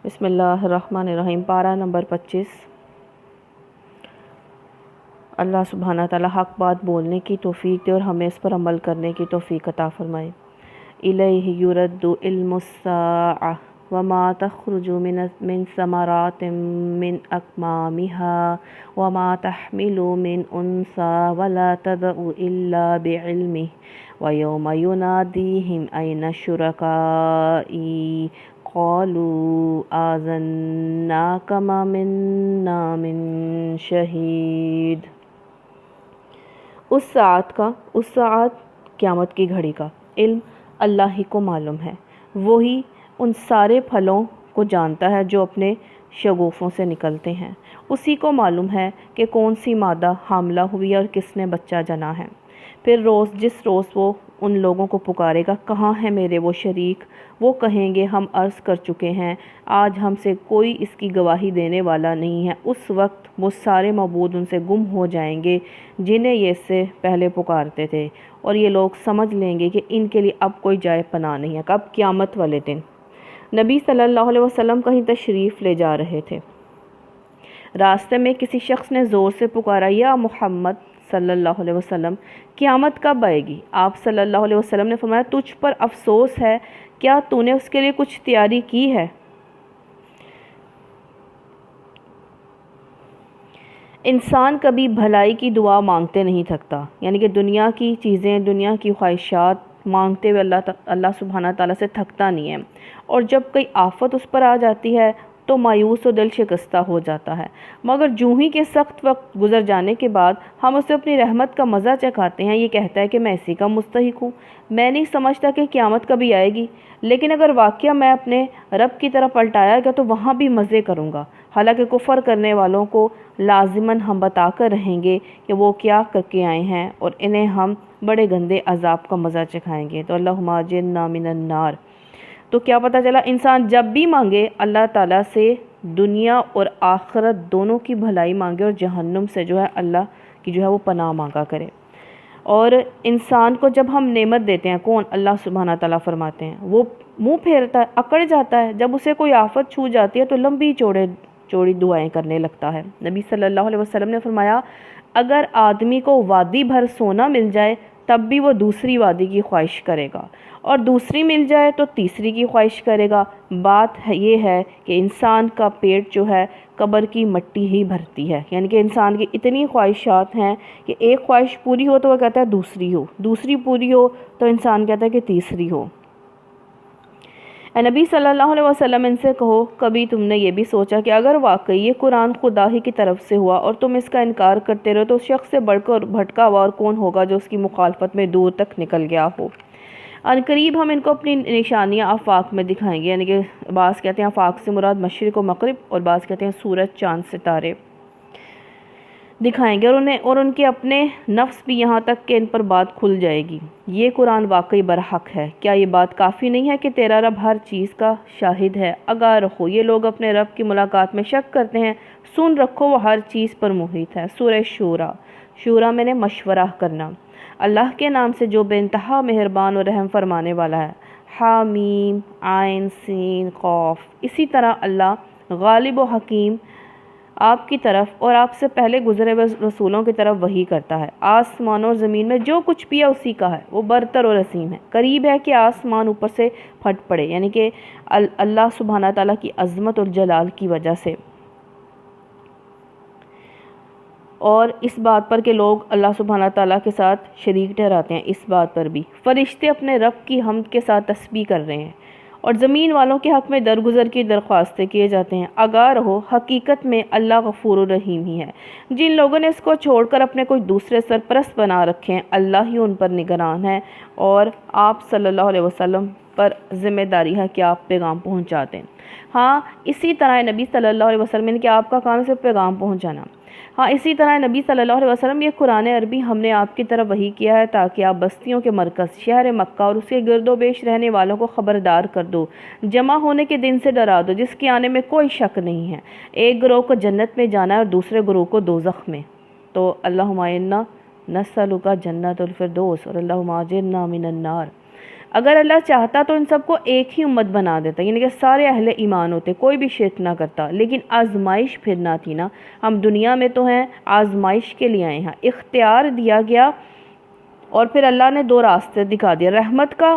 بسم اللہ الرحمن الرحیم۔ پارہ نمبر 25۔ اللہ سبحانہ تعالیٰ حق بات بولنے کی توفیق دے اور ہمیں اس پر عمل کرنے کی توفیق عطا فرمائے۔ الیہ یرد علم الساعۃ وما تخرج من ثمرات من اکمامها وما تحمل من انثى ولا تضع الا بعلمه ويوم يناديهم أين شركائي قالوا آذناك ما منا من شہید۔ اس ساعت قیامت کی گھڑی کا علم اللہ ہی کو معلوم ہے۔ وہی ان سارے پھلوں کو جانتا ہے جو اپنے شگوفوں سے نکلتے ہیں۔ اسی کو معلوم ہے کہ کون سی مادہ حاملہ ہوئی اور کس نے بچہ جنا ہے۔ پھر جس روز وہ ان لوگوں کو پکارے گا، کہاں ہیں میرے وہ شریک؟ وہ کہیں گے، ہم عرض کر چکے ہیں، آج ہم سے کوئی اس کی گواہی دینے والا نہیں ہے۔ اس وقت وہ سارے معبود ان سے گم ہو جائیں گے جنہیں یہ اس سے پہلے پکارتے تھے، اور یہ لوگ سمجھ لیں گے کہ ان کے لیے اب کوئی جائے پناہ نہیں ہے۔ کب؟ قیامت والے دن۔ نبی صلی اللہ علیہ وسلم کہیں تشریف لے جا رہے تھے۔ راستے میں کسی شخص نے زور سے پکارا، یا محمد صلی اللہ علیہ وسلم، قیامت کب آئے گی؟ آپ صلی اللہ علیہ وسلم نے فرمایا، تجھ پر افسوس ہے، کیا تو نے اس کے لیے کچھ تیاری کی ہے؟ انسان کبھی بھلائی کی دعا مانگتے نہیں تھکتا، یعنی کہ دنیا کی چیزیں، دنیا کی خواہشات مانگتے ہوئے اللہ سبحانہ تعالیٰ سے تھکتا نہیں ہے، اور جب کوئی آفت اس پر آ جاتی ہے تو مایوس و دل شکستہ ہو جاتا ہے، مگر جوں ہی کے سخت وقت گزر جانے کے بعد ہم اسے اپنی رحمت کا مزہ چکھاتے ہیں، یہ کہتا ہے کہ میں اسی کا مستحق ہوں، میں نہیں سمجھتا کہ قیامت کبھی آئے گی، لیکن اگر واقعہ میں اپنے رب کی طرف پلٹایا گیا تو وہاں بھی مزے کروں گا۔ حالانکہ کفر کرنے والوں کو لازماً ہم بتا کر رہیں گے کہ وہ کیا کر کے آئے ہیں، اور انہیں ہم بڑے گندے عذاب کا مزہ چکھائیں گے۔ تو اللہم اجرنا من النار۔ تو کیا پتہ چلا، انسان جب بھی مانگے اللہ تعالیٰ سے دنیا اور آخرت دونوں کی بھلائی مانگے، اور جہنم سے جو ہے اللہ کی جو ہے وہ پناہ مانگا کرے۔ اور انسان کو جب ہم نعمت دیتے ہیں، کون؟ اللہ سبحانہ تعالیٰ فرماتے ہیں، وہ منہ پھیرتا ہے، اکڑ جاتا ہے، جب اسے کوئی آفت چھو جاتی ہے تو لمبی چوڑی دعائیں کرنے لگتا ہے۔ نبی صلی اللہ علیہ وسلم نے فرمایا، اگر آدمی کو وادی بھر سونا مل جائے تب بھی وہ دوسری وادی کی خواہش کرے گا، اور دوسری مل جائے تو تیسری کی خواہش کرے گا۔ بات یہ ہے کہ انسان کا پیٹ جو ہے قبر کی مٹی ہی بھرتی ہے، یعنی کہ انسان کی اتنی خواہشات ہیں کہ ایک خواہش پوری ہو تو وہ کہتا ہے دوسری ہو، دوسری پوری ہو تو انسان کہتا ہے کہ تیسری ہو۔ اے نبی صلی اللہ علیہ وسلم، ان سے کہو، کبھی تم نے یہ بھی سوچا کہ اگر واقعی یہ قرآن خدا ہی کی طرف سے ہوا اور تم اس کا انکار کرتے رہو تو اس شخص سے بڑھ کر بھٹکا ہوا اور کون ہوگا جو اس کی مخالفت میں دور تک نکل گیا ہو؟ عنقریب ہم ان کو اپنی نشانیاں آفاق میں دکھائیں گے، یعنی کہ بعض کہتے ہیں آفاق سے مراد مشرق و مغرب، اور بعض کہتے ہیں سورج، چاند، ستارے دکھائیں گے، اور ان کے اپنے نفس بھی، یہاں تک کہ ان پر بات کھل جائے گی۔ یہ قرآن واقعی برحق ہے، کیا یہ بات کافی نہیں ہے کہ تیرا رب ہر چیز کا شاہد ہے؟ آگاہ رکھو، یہ لوگ اپنے رب کی ملاقات میں شک کرتے ہیں، سن رکھو وہ ہر چیز پر محیط ہے۔ سورہ شورا میں نے مشورہ کرنا۔ اللہ کے نام سے جو بے انتہا مہربان اور رحم فرمانے والا ہے۔ حامیم عین سین قاف۔ اسی طرح اللہ غالب و حکیم آپ کی طرف اور آپ سے پہلے گزرے ہوئے رسولوں کی طرف وحی کرتا ہے۔ آسمان اور زمین میں جو کچھ بھی ہے اسی کا ہے، وہ برتر اور عظیم ہے۔ قریب ہے کہ آسمان اوپر سے پھٹ پڑے، یعنی کہ اللہ سبحانہ تعالیٰ کی عظمت اور جلال کی وجہ سے، اور اس بات پر کہ لوگ اللہ سبحانہ تعالیٰ کے ساتھ شریک ٹھہراتے ہیں، اس بات پر بھی فرشتے اپنے رب کی حمد کے ساتھ تسبیح کر رہے ہیں، اور زمین والوں کے حق میں درگزر کی درخواستیں کیے جاتے ہیں۔ آگاہ رہو، حقیقت میں اللہ غفور الرحیم ہی ہے۔ جن لوگوں نے اس کو چھوڑ کر اپنے کوئی دوسرے سرپرست بنا رکھے ہیں، اللہ ہی ان پر نگران ہے، اور آپ صلی اللہ علیہ وسلم پر ذمہ داری ہے کہ آپ پیغام پہنچا دیں۔ ہاں اسی طرح نبی صلی اللہ علیہ وسلم کہ آپ کا کام ہے صرف پیغام پہنچانا۔ ہاں اسی طرح نبی صلی اللہ علیہ وسلم، یہ قرآن عربی ہم نے آپ کی طرف وحی کیا ہے تاکہ آپ بستیوں کے مرکز شہر مکہ اور اس کے گرد و بیش رہنے والوں کو خبردار کر دو، جمع ہونے کے دن سے ڈرا دو جس کے آنے میں کوئی شک نہیں ہے۔ ایک گروہ کو جنت میں جانا ہے اور دوسرے گروہ کو دوزخ میں۔ تو اللہم انا نسألک جنت الفردوس اور اللہم اجرنا من النار۔ اگر اللہ چاہتا تو ان سب کو ایک ہی امت بنا دیتا، یعنی کہ سارے اہل ایمان ہوتے، کوئی بھی شرک نہ کرتا، لیکن آزمائش پھر نہ تھی نا۔ ہم دنیا میں تو ہیں، آزمائش کے لیے آئے ہیں، اختیار دیا گیا اور پھر اللہ نے دو راستے دکھا دیا، رحمت کا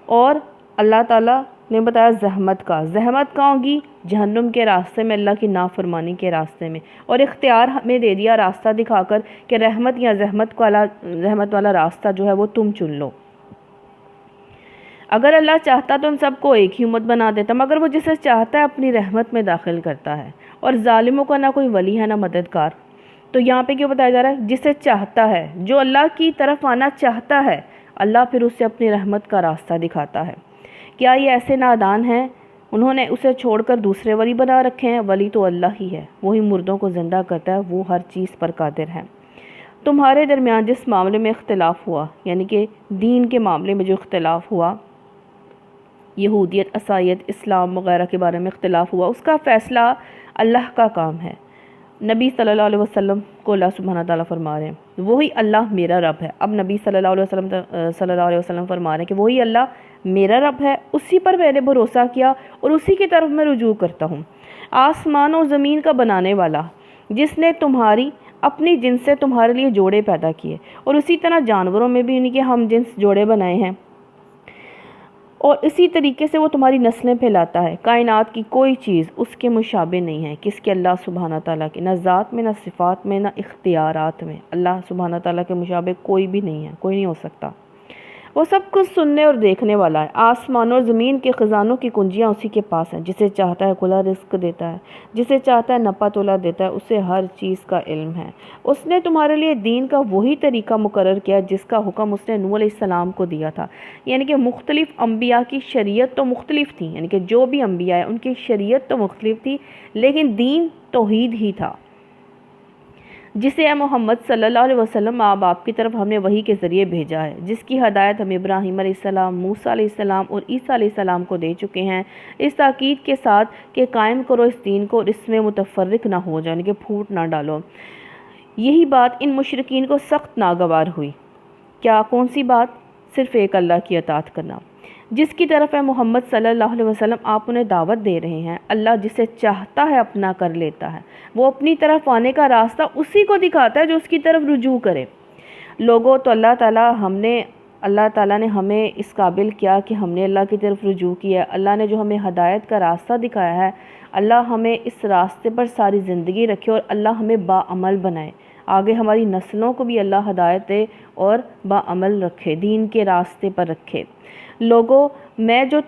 اور اللہ تعالیٰ نے بتایا زحمت کا۔ زحمت کہاں ہوگی؟ جہنم کے راستے میں، اللہ کی نافرمانی کے راستے میں، اور اختیار ہمیں دے دیا راستہ دکھا کر کہ رحمت یا زحمت والا راستہ جو ہے وہ تم چن لو۔ اگر اللہ چاہتا تو ان سب کو ایک ہی امت بنا دیتا، مگر وہ جسے چاہتا ہے اپنی رحمت میں داخل کرتا ہے، اور ظالموں کا نہ کوئی ولی ہے نہ مددگار۔ تو یہاں پہ کیوں بتایا جا رہا ہے؟ جسے چاہتا ہے، جو اللہ کی طرف آنا چاہتا ہے، اللہ پھر اسے اپنی رحمت کا راستہ دکھاتا ہے۔ کیا یہ ایسے نادان ہیں؟ انہوں نے اسے چھوڑ کر دوسرے ولی بنا رکھے ہیں۔ ولی تو اللہ ہی ہے، وہی مردوں کو زندہ کرتا ہے، وہ ہر چیز پر قادر ہے۔ تمہارے درمیان جس معاملے میں اختلاف ہوا، یعنی کہ دین کے معاملے میں جو اختلاف ہوا، یہودیت، عیسائیت، اسلام وغیرہ کے بارے میں اختلاف ہوا، اس کا فیصلہ اللہ کا کام ہے۔ نبی صلی اللہ علیہ وسلم کو اللہ سبحانہ تعالیٰ فرما رہے ہیں وہی اللہ میرا رب ہے۔ اب نبی صلی اللہ علیہ وسلم فرما رہے ہیں کہ وہی اللہ میرا رب ہے، اسی پر میں نے بھروسہ کیا اور اسی کی طرف میں رجوع کرتا ہوں۔ آسمان اور زمین کا بنانے والا، جس نے تمہاری اپنی جنس سے تمہارے لیے جوڑے پیدا کیے، اور اسی طرح جانوروں میں بھی ان کے ہم جنس جوڑے بنائے ہیں، اور اسی طریقے سے وہ تمہاری نسلیں پھیلاتا ہے۔ کائنات کی کوئی چیز اس کے مشابہ نہیں ہے، کس کے؟ اللہ سبحانہ تعالیٰ کے، نہ ذات میں، نہ صفات میں، نہ اختیارات میں۔ اللہ سبحانہ تعالیٰ کے مشابہ کوئی بھی نہیں ہے، کوئی نہیں ہو سکتا۔ وہ سب کچھ سننے اور دیکھنے والا ہے۔ آسمان اور زمین کے خزانوں کی کنجیاں اسی کے پاس ہیں، جسے چاہتا ہے کھلا رزق دیتا ہے، جسے چاہتا ہے نپا تولا دیتا ہے، اسے ہر چیز کا علم ہے۔ اس نے تمہارے لیے دین کا وہی طریقہ مقرر کیا جس کا حکم اس نے نوح علیہ السلام کو دیا تھا، یعنی کہ مختلف انبیاء کی شریعت تو مختلف تھی، یعنی کہ جو بھی انبیاء ہیں ان کی شریعت تو مختلف تھی، لیکن دین توحید ہی تھا، جسے اے محمد صلی اللہ علیہ وسلم آپ کی طرف ہم نے وحی کے ذریعے بھیجا ہے، جس کی ہدایت ہم ابراہیم علیہ السلام، موسیٰ علیہ السلام اور عیسیٰ علیہ السلام کو دے چکے ہیں، اس تاکید کے ساتھ کہ قائم کرو اس دین کو اور اس میں متفرق نہ ہو جاؤ، یعنی کہ پھوٹ نہ ڈالو۔ یہی بات ان مشرکین کو سخت ناگوار ہوئی۔ کیا؟ کون سی بات؟ صرف ایک اللہ کی اطاعت کرنا، جس کی طرف ہے محمد صلی اللہ علیہ وسلم آپ انہیں دعوت دے رہے ہیں۔ اللہ جسے چاہتا ہے اپنا کر لیتا ہے، وہ اپنی طرف آنے کا راستہ اسی کو دکھاتا ہے جو اس کی طرف رجوع کرے۔ لوگوں تو اللہ تعالیٰ نے ہمیں اس قابل کیا کہ ہم نے اللہ کی طرف رجوع کیا ہے۔ اللہ نے جو ہمیں ہدایت کا راستہ دکھایا ہے، اللہ ہمیں اس راستے پر ساری زندگی رکھے اور اللہ ہمیں باعمل بنائے، آگے ہماری نسلوں کو بھی اللہ ہدایت دے اور باعمل رکھے، دین کے راستے پر رکھے۔ لوگوں میں جو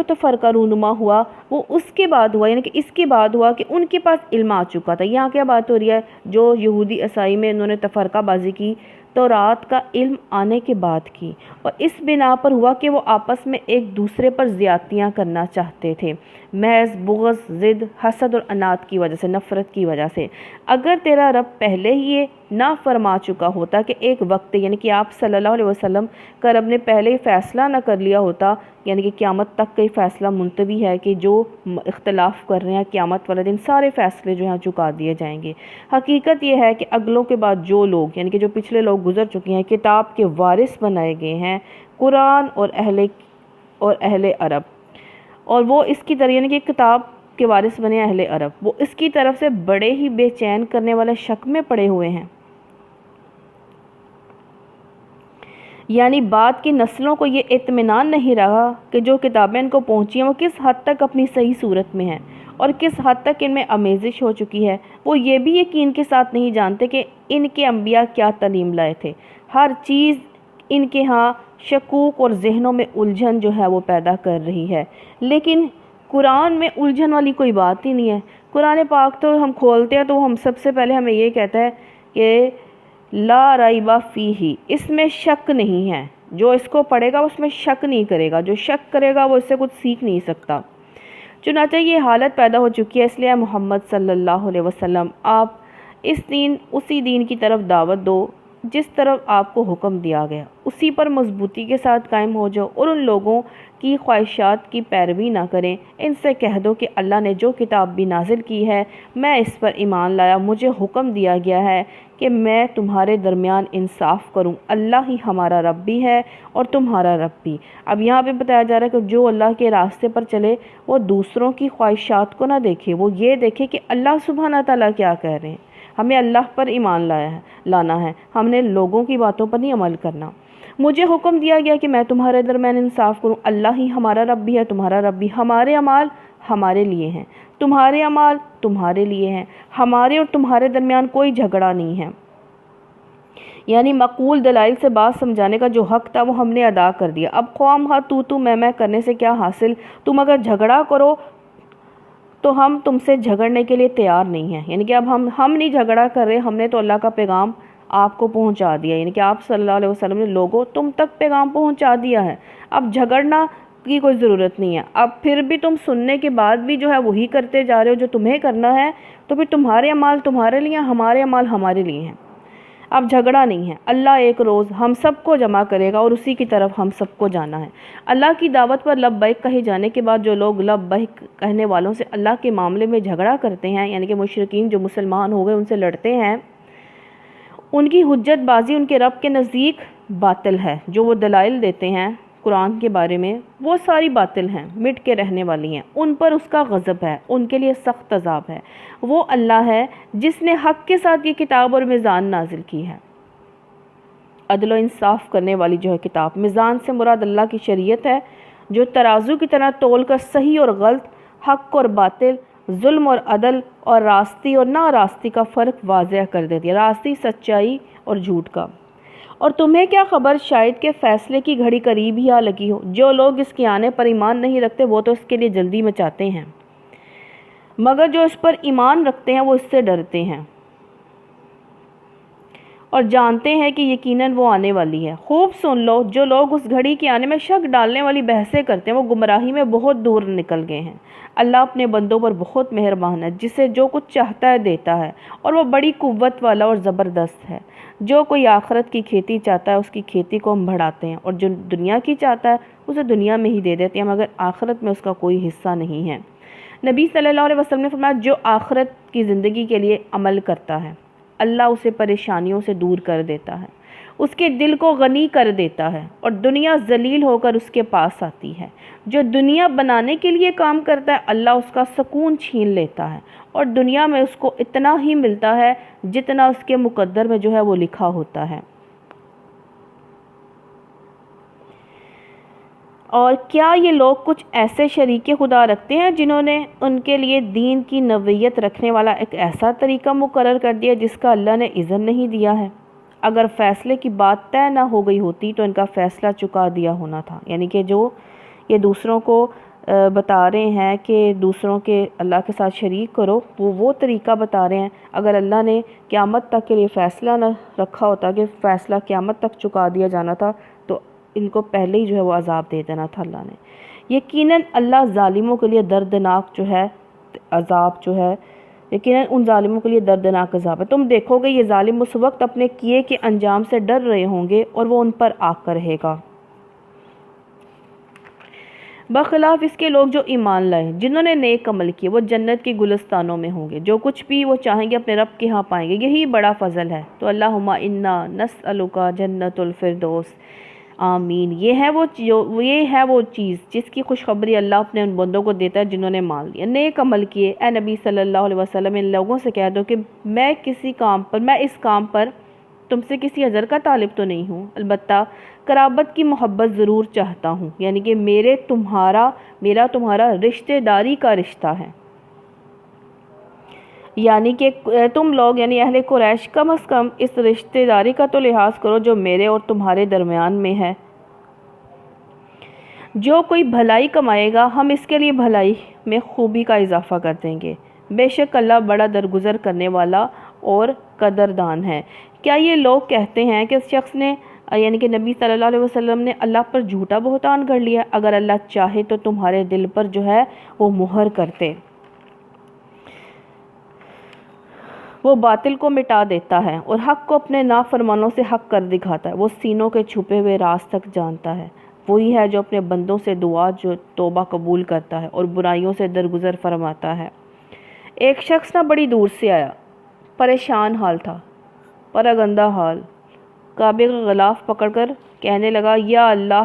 تفرقہ رونما ہوا وہ اس کے بعد ہوا، یعنی کہ اس کے بعد ہوا کہ ان کے پاس علم آ چکا تھا۔ یہاں کیا بات ہو رہی ہے؟ جو یہودی عیسائی میں انہوں نے تفرقہ بازی کی، تورات کا علم آنے کے بعد کی، اور اس بنا پر ہوا کہ وہ آپس میں ایک دوسرے پر زیادتیاں کرنا چاہتے تھے، محض بغض، ضد، حسد اور انات کی وجہ سے، نفرت کی وجہ سے۔ اگر تیرا رب پہلے ہی یہ نہ فرما چکا ہوتا کہ ایک وقت، یعنی کہ آپ صلی اللہ علیہ وسلم کا رب نے پہلے ہی فیصلہ نہ کر لیا ہوتا، یعنی کہ قیامت تک کا فیصلہ ملتوی ہے کہ جو اختلاف کر رہے ہیں قیامت والے دن سارے فیصلے جو ہیں چکا دیے جائیں گے۔ حقیقت یہ ہے کہ اگلوں کے بعد جو لوگ، یعنی کہ جو پچھلے لوگ گزر چکے ہیں، کتاب کے وارث بنائے گئے ہیں، قرآن اور اہل عرب، اور وہ اس کی طرح، یعنی کہ کتاب کے وارث بنے اہل عرب، وہ اس کی طرف سے بڑے ہی بے چین کرنے والے شک میں پڑے ہوئے ہیں۔ یعنی بعد کی نسلوں کو یہ اطمینان نہیں رہا کہ جو کتابیں ان کو پہنچی ہیں وہ کس حد تک اپنی صحیح صورت میں ہیں اور کس حد تک ان میں آمیزش ہو چکی ہے۔ وہ یہ بھی یقین کے ساتھ نہیں جانتے کہ ان کے انبیاء کیا تعلیم لائے تھے۔ ہر چیز ان کے ہاں شکوک اور ذہنوں میں الجھن جو ہے وہ پیدا کر رہی ہے، لیکن قرآن میں الجھن والی کوئی بات ہی نہیں ہے۔ قرآن پاک تو ہم کھولتے ہیں تو ہم سب سے پہلے ہمیں یہ کہتا ہے کہ لا ریب فیہ، اس میں شک نہیں ہے، جو اس کو پڑھے گا اس میں شک نہیں کرے گا، جو شک کرے گا وہ اس سے کچھ سیکھ نہیں سکتا۔ چنانچہ یہ حالت پیدا ہو چکی ہے، اس لیے محمد صلی اللہ علیہ وسلم آپ اسی دین کی طرف دعوت دو جس طرف آپ کو حکم دیا گیا، اسی پر مضبوطی کے ساتھ قائم ہو جاؤ اور ان لوگوں کی خواہشات کی پیروی نہ کریں۔ ان سے کہہ دو کہ اللہ نے جو کتاب بھی نازل کی ہے میں اس پر ایمان لایا، مجھے حکم دیا گیا ہے کہ میں تمہارے درمیان انصاف کروں، اللہ ہی ہمارا رب بھی ہے اور تمہارا رب بھی۔ اب یہاں پہ بتایا جا رہا ہے کہ جو اللہ کے راستے پر چلے وہ دوسروں کی خواہشات کو نہ دیکھے، وہ یہ دیکھے کہ اللہ سبحانہ تعالیٰ کیا کہہ رہے ہیں۔ ہمیں اللہ پر ایمان لانا ہے، ہم نے لوگوں کی باتوں پر نہیں عمل کرنا۔ مجھے حکم دیا گیا کہ میں تمہارے درمیان انصاف کروں، اللہ ہی ہمارا رب بھی ہے تمہارا رب بھی، ہمارے اعمال ہمارے لیے ہیں، تمہارے اعمال تمہارے لیے ہیں، ہمارے اور تمہارے درمیان کوئی جھگڑا نہیں ہے۔ یعنی معقول دلائل سے بات سمجھانے کا جو حق تھا وہ ہم نے ادا کر دیا۔ اب خواہ مخواہ تو میں کرنے سے کیا حاصل، تم اگر جھگڑا کرو تو ہم تم سے جھگڑنے کے لیے تیار نہیں ہیں۔ یعنی کہ اب ہم نہیں جھگڑا کر رہے، ہم نے تو اللہ کا پیغام آپ کو پہنچا دیا، یعنی کہ آپ صلی اللہ علیہ وسلم نے لوگوں تم تک پیغام پہنچا دیا ہے، اب جھگڑنا کی کوئی ضرورت نہیں ہے۔ اب پھر بھی تم سننے کے بعد بھی جو ہے وہی کرتے جا رہے ہو جو تمہیں کرنا ہے، تو پھر تمہارے اعمال تمہارے لیے، ہمارے اعمال ہمارے لیے ہیں۔ اب جھگڑا نہیں ہے، اللہ ایک روز ہم سب کو جمع کرے گا اور اسی کی طرف ہم سب کو جانا ہے۔ اللہ کی دعوت پر لبیک کہے جانے کے بعد جو لوگ لبیک کہنے والوں سے اللہ کے معاملے میں جھگڑا کرتے ہیں، یعنی کہ مشرکین جو مسلمان ہو گئے ان سے لڑتے ہیں، ان کی حجت بازی ان کے رب کے نزدیک باطل ہے۔ جو وہ دلائل دیتے ہیں قرآن کے بارے میں وہ ساری باطل ہیں، مٹ کے رہنے والی ہیں، ان پر اس کا غضب ہے، ان کے لیے سخت عذاب ہے۔ وہ اللہ ہے جس نے حق کے ساتھ یہ کتاب اور میزان نازل کی ہے، عدل و انصاف کرنے والی جو ہے کتاب۔ میزان سے مراد اللہ کی شریعت ہے جو ترازو کی طرح تول کر صحیح اور غلط، حق اور باطل، ظلم اور عدل اور راستی اور نا راستی کا فرق واضح کر دیتی ہے، راستی سچائی اور جھوٹ کا۔ اور تمہیں کیا خبر شاید کہ فیصلے کی گھڑی قریب ہی آ لگی ہو، جو لوگ اس کے آنے پر ایمان نہیں رکھتے وہ تو اس کے لیے جلدی مچاتے ہیں، مگر جو اس پر ایمان رکھتے ہیں وہ اس سے ڈرتے ہیں اور جانتے ہیں کہ یقیناً وہ آنے والی ہے۔ خوب سن لو، جو لوگ اس گھڑی کے آنے میں شک ڈالنے والی بحثیں کرتے ہیں وہ گمراہی میں بہت دور نکل گئے ہیں۔ اللہ اپنے بندوں پر بہت مہربان ہے، جسے جو کچھ چاہتا ہے دیتا ہے، اور وہ بڑی قوت والا اور زبردست ہے۔ جو کوئی آخرت کی کھیتی چاہتا ہے اس کی کھیتی کو ہم بڑھاتے ہیں، اور جو دنیا کی چاہتا ہے اسے دنیا میں ہی دے دیتے ہیں، مگر آخرت میں اس کا کوئی حصہ نہیں ہے۔ نبی صلی اللہ علیہ وسلم نے فرمایا، جو آخرت کی زندگی کے لیے عمل کرتا ہے اللہ اسے پریشانیوں سے دور کر دیتا ہے، اس کے دل کو غنی کر دیتا ہے، اور دنیا ذلیل ہو کر اس کے پاس آتی ہے۔ جو دنیا بنانے کے لیے کام کرتا ہے اللہ اس کا سکون چھین لیتا ہے، اور دنیا میں اس کو اتنا ہی ملتا ہے جتنا اس کے مقدر میں جو ہے وہ لکھا ہوتا ہے۔ اور کیا یہ لوگ کچھ ایسے شریک خدا رکھتے ہیں جنہوں نے ان کے لیے دین کی نوعیت رکھنے والا ایک ایسا طریقہ مقرر کر دیا جس کا اللہ نے اذن نہیں دیا ہے؟ اگر فیصلے کی بات طے نہ ہو گئی ہوتی تو ان کا فیصلہ چکا دیا ہونا تھا۔ یعنی کہ جو یہ دوسروں کو بتا رہے ہیں کہ دوسروں کے اللہ کے ساتھ شریک کرو، وہ طریقہ بتا رہے ہیں۔ اگر اللہ نے قیامت تک کے لیے فیصلہ نہ رکھا ہوتا کہ فیصلہ قیامت تک چکا دیا جانا تھا تو ان کو پہلے ہی جو ہے وہ عذاب دے دینا تھا اللہ نے۔ یقیناً اللہ ظالموں کے لیے دردناک جو ہے عذاب جو ہے، یقیناً ان ظالموں کے لیے دردناک عذاب ہے۔ تم دیکھو گے یہ ظالم اس وقت اپنے کیے کے انجام سے ڈر رہے ہوں گے اور وہ ان پر آ کر رہے گا۔ بخلاف اس کے لوگ جو ایمان لائے، جنہوں نے نیک عمل کیے، وہ جنت کے گلستانوں میں ہوں گے، جو کچھ بھی وہ چاہیں گے اپنے رب کے ہاں پائیں گے، یہی بڑا فضل ہے۔ تو اللہم انا نسألک جنت الفردوس، آمین۔ یہ ہے وہ چیز جس کی خوشخبری اللہ اپنے ان بندوں کو دیتا ہے جنہوں نے مان لیا، نیک عمل کیے۔ اے نبی صلی اللہ علیہ وسلم ان لوگوں سے کہہ دو کہ میں اس کام پر تم سے کسی عذر کا طالب تو نہیں ہوں، البتہ قرابت کی محبت ضرور چاہتا ہوں، یعنی کہ میرا تمہارا رشتہ داری کا رشتہ ہے۔ یعنی کہ تم لوگ یعنی اہل قریش کم از کم اس رشتہ داری کا تو لحاظ کرو جو میرے اور تمہارے درمیان میں ہے۔ جو کوئی بھلائی کمائے گا ہم اس کے لیے بھلائی میں خوبی کا اضافہ کر دیں گے، بے شک اللہ بڑا درگزر کرنے والا اور قدردان ہے۔ کیا یہ لوگ کہتے ہیں کہ اس شخص نے یعنی کہ نبی صلی اللہ علیہ وسلم نے اللہ پر جھوٹا بہتان گھڑ لیا؟ اگر اللہ چاہے تو تمہارے دل پر جو ہے وہ مہر کرتے، وہ باطل کو مٹا دیتا ہے اور حق کو اپنے نافرمانوں سے حق کر دکھاتا ہے۔ وہ سینوں کے چھپے ہوئے راز تک جانتا ہے، وہی ہے جو اپنے بندوں سے دعا جو توبہ قبول کرتا ہے اور برائیوں سے درگزر فرماتا ہے۔ ایک شخص نہ بڑی دور سے آیا، پریشان حال تھا، پر گندہ حال، کعبے کا غلاف پکڑ کر کہنے لگا یا اللہ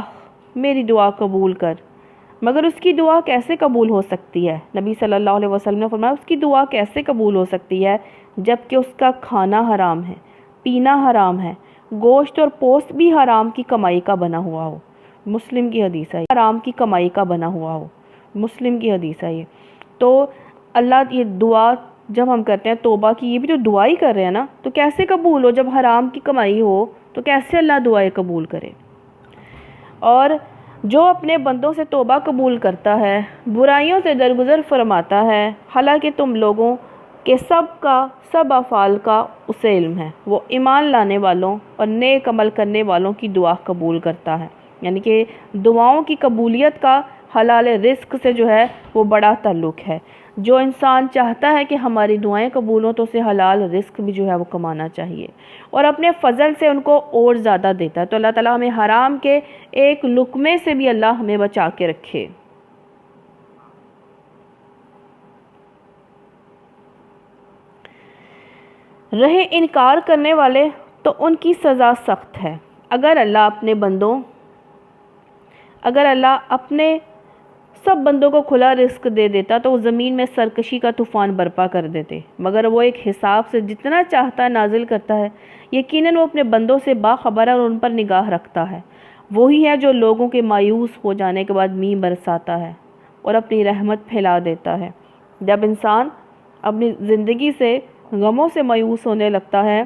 میری دعا قبول کر۔ مگر اس کی دعا کیسے قبول ہو سکتی ہے؟ نبی صلی اللہ علیہ وسلم نے فرمایا اس کی دعا کیسے قبول ہو سکتی ہے جب کہ اس کا کھانا حرام ہے، پینا حرام ہے، گوشت اور پوست بھی حرام کی کمائی کا بنا ہوا ہو۔ مسلم کی حدیث ہے، حرام کی کمائی کا بنا ہوا ہو، مسلم کی حدیث ہے یہ۔ تو اللہ یہ دعا جب ہم کرتے ہیں توبہ کی، یہ بھی تو دعا ہی کر رہے ہیں نا، تو کیسے قبول ہو جب حرام کی کمائی ہو؟ تو کیسے اللہ دعائیں قبول کرے؟ اور جو اپنے بندوں سے توبہ قبول کرتا ہے، برائیوں سے درگزر فرماتا ہے، حالانکہ تم لوگوں کے سب افعال کا اسے علم ہے، وہ ایمان لانے والوں اور نیک عمل کرنے والوں کی دعا قبول کرتا ہے۔ یعنی کہ دعاؤں کی قبولیت کا حلال رزق سے جو ہے وہ بڑا تعلق ہے۔ جو انسان چاہتا ہے کہ ہماری دعائیں قبول ہوں تو اسے حلال رزق بھی جو ہے وہ کمانا چاہیے، اور اپنے فضل سے ان کو اور زیادہ دیتا ہے۔ تو اللہ تعالیٰ ہمیں حرام کے ایک لقمے سے بھی اللہ ہمیں بچا کے رکھے۔ رہے انکار کرنے والے تو ان کی سزا سخت ہے۔ اگر اللہ اپنے سب بندوں کو کھلا رزق دے دیتا تو وہ زمین میں سرکشی کا طوفان برپا کر دیتے، مگر وہ ایک حساب سے جتنا چاہتا ہے نازل کرتا ہے۔ یقیناً وہ اپنے بندوں سے باخبر ہے اور ان پر نگاہ رکھتا ہے۔ وہی ہے جو لوگوں کے مایوس ہو جانے کے بعد مینہ برساتا ہے اور اپنی رحمت پھیلا دیتا ہے۔ جب انسان اپنی زندگی سے غموں سے مایوس ہونے لگتا ہے،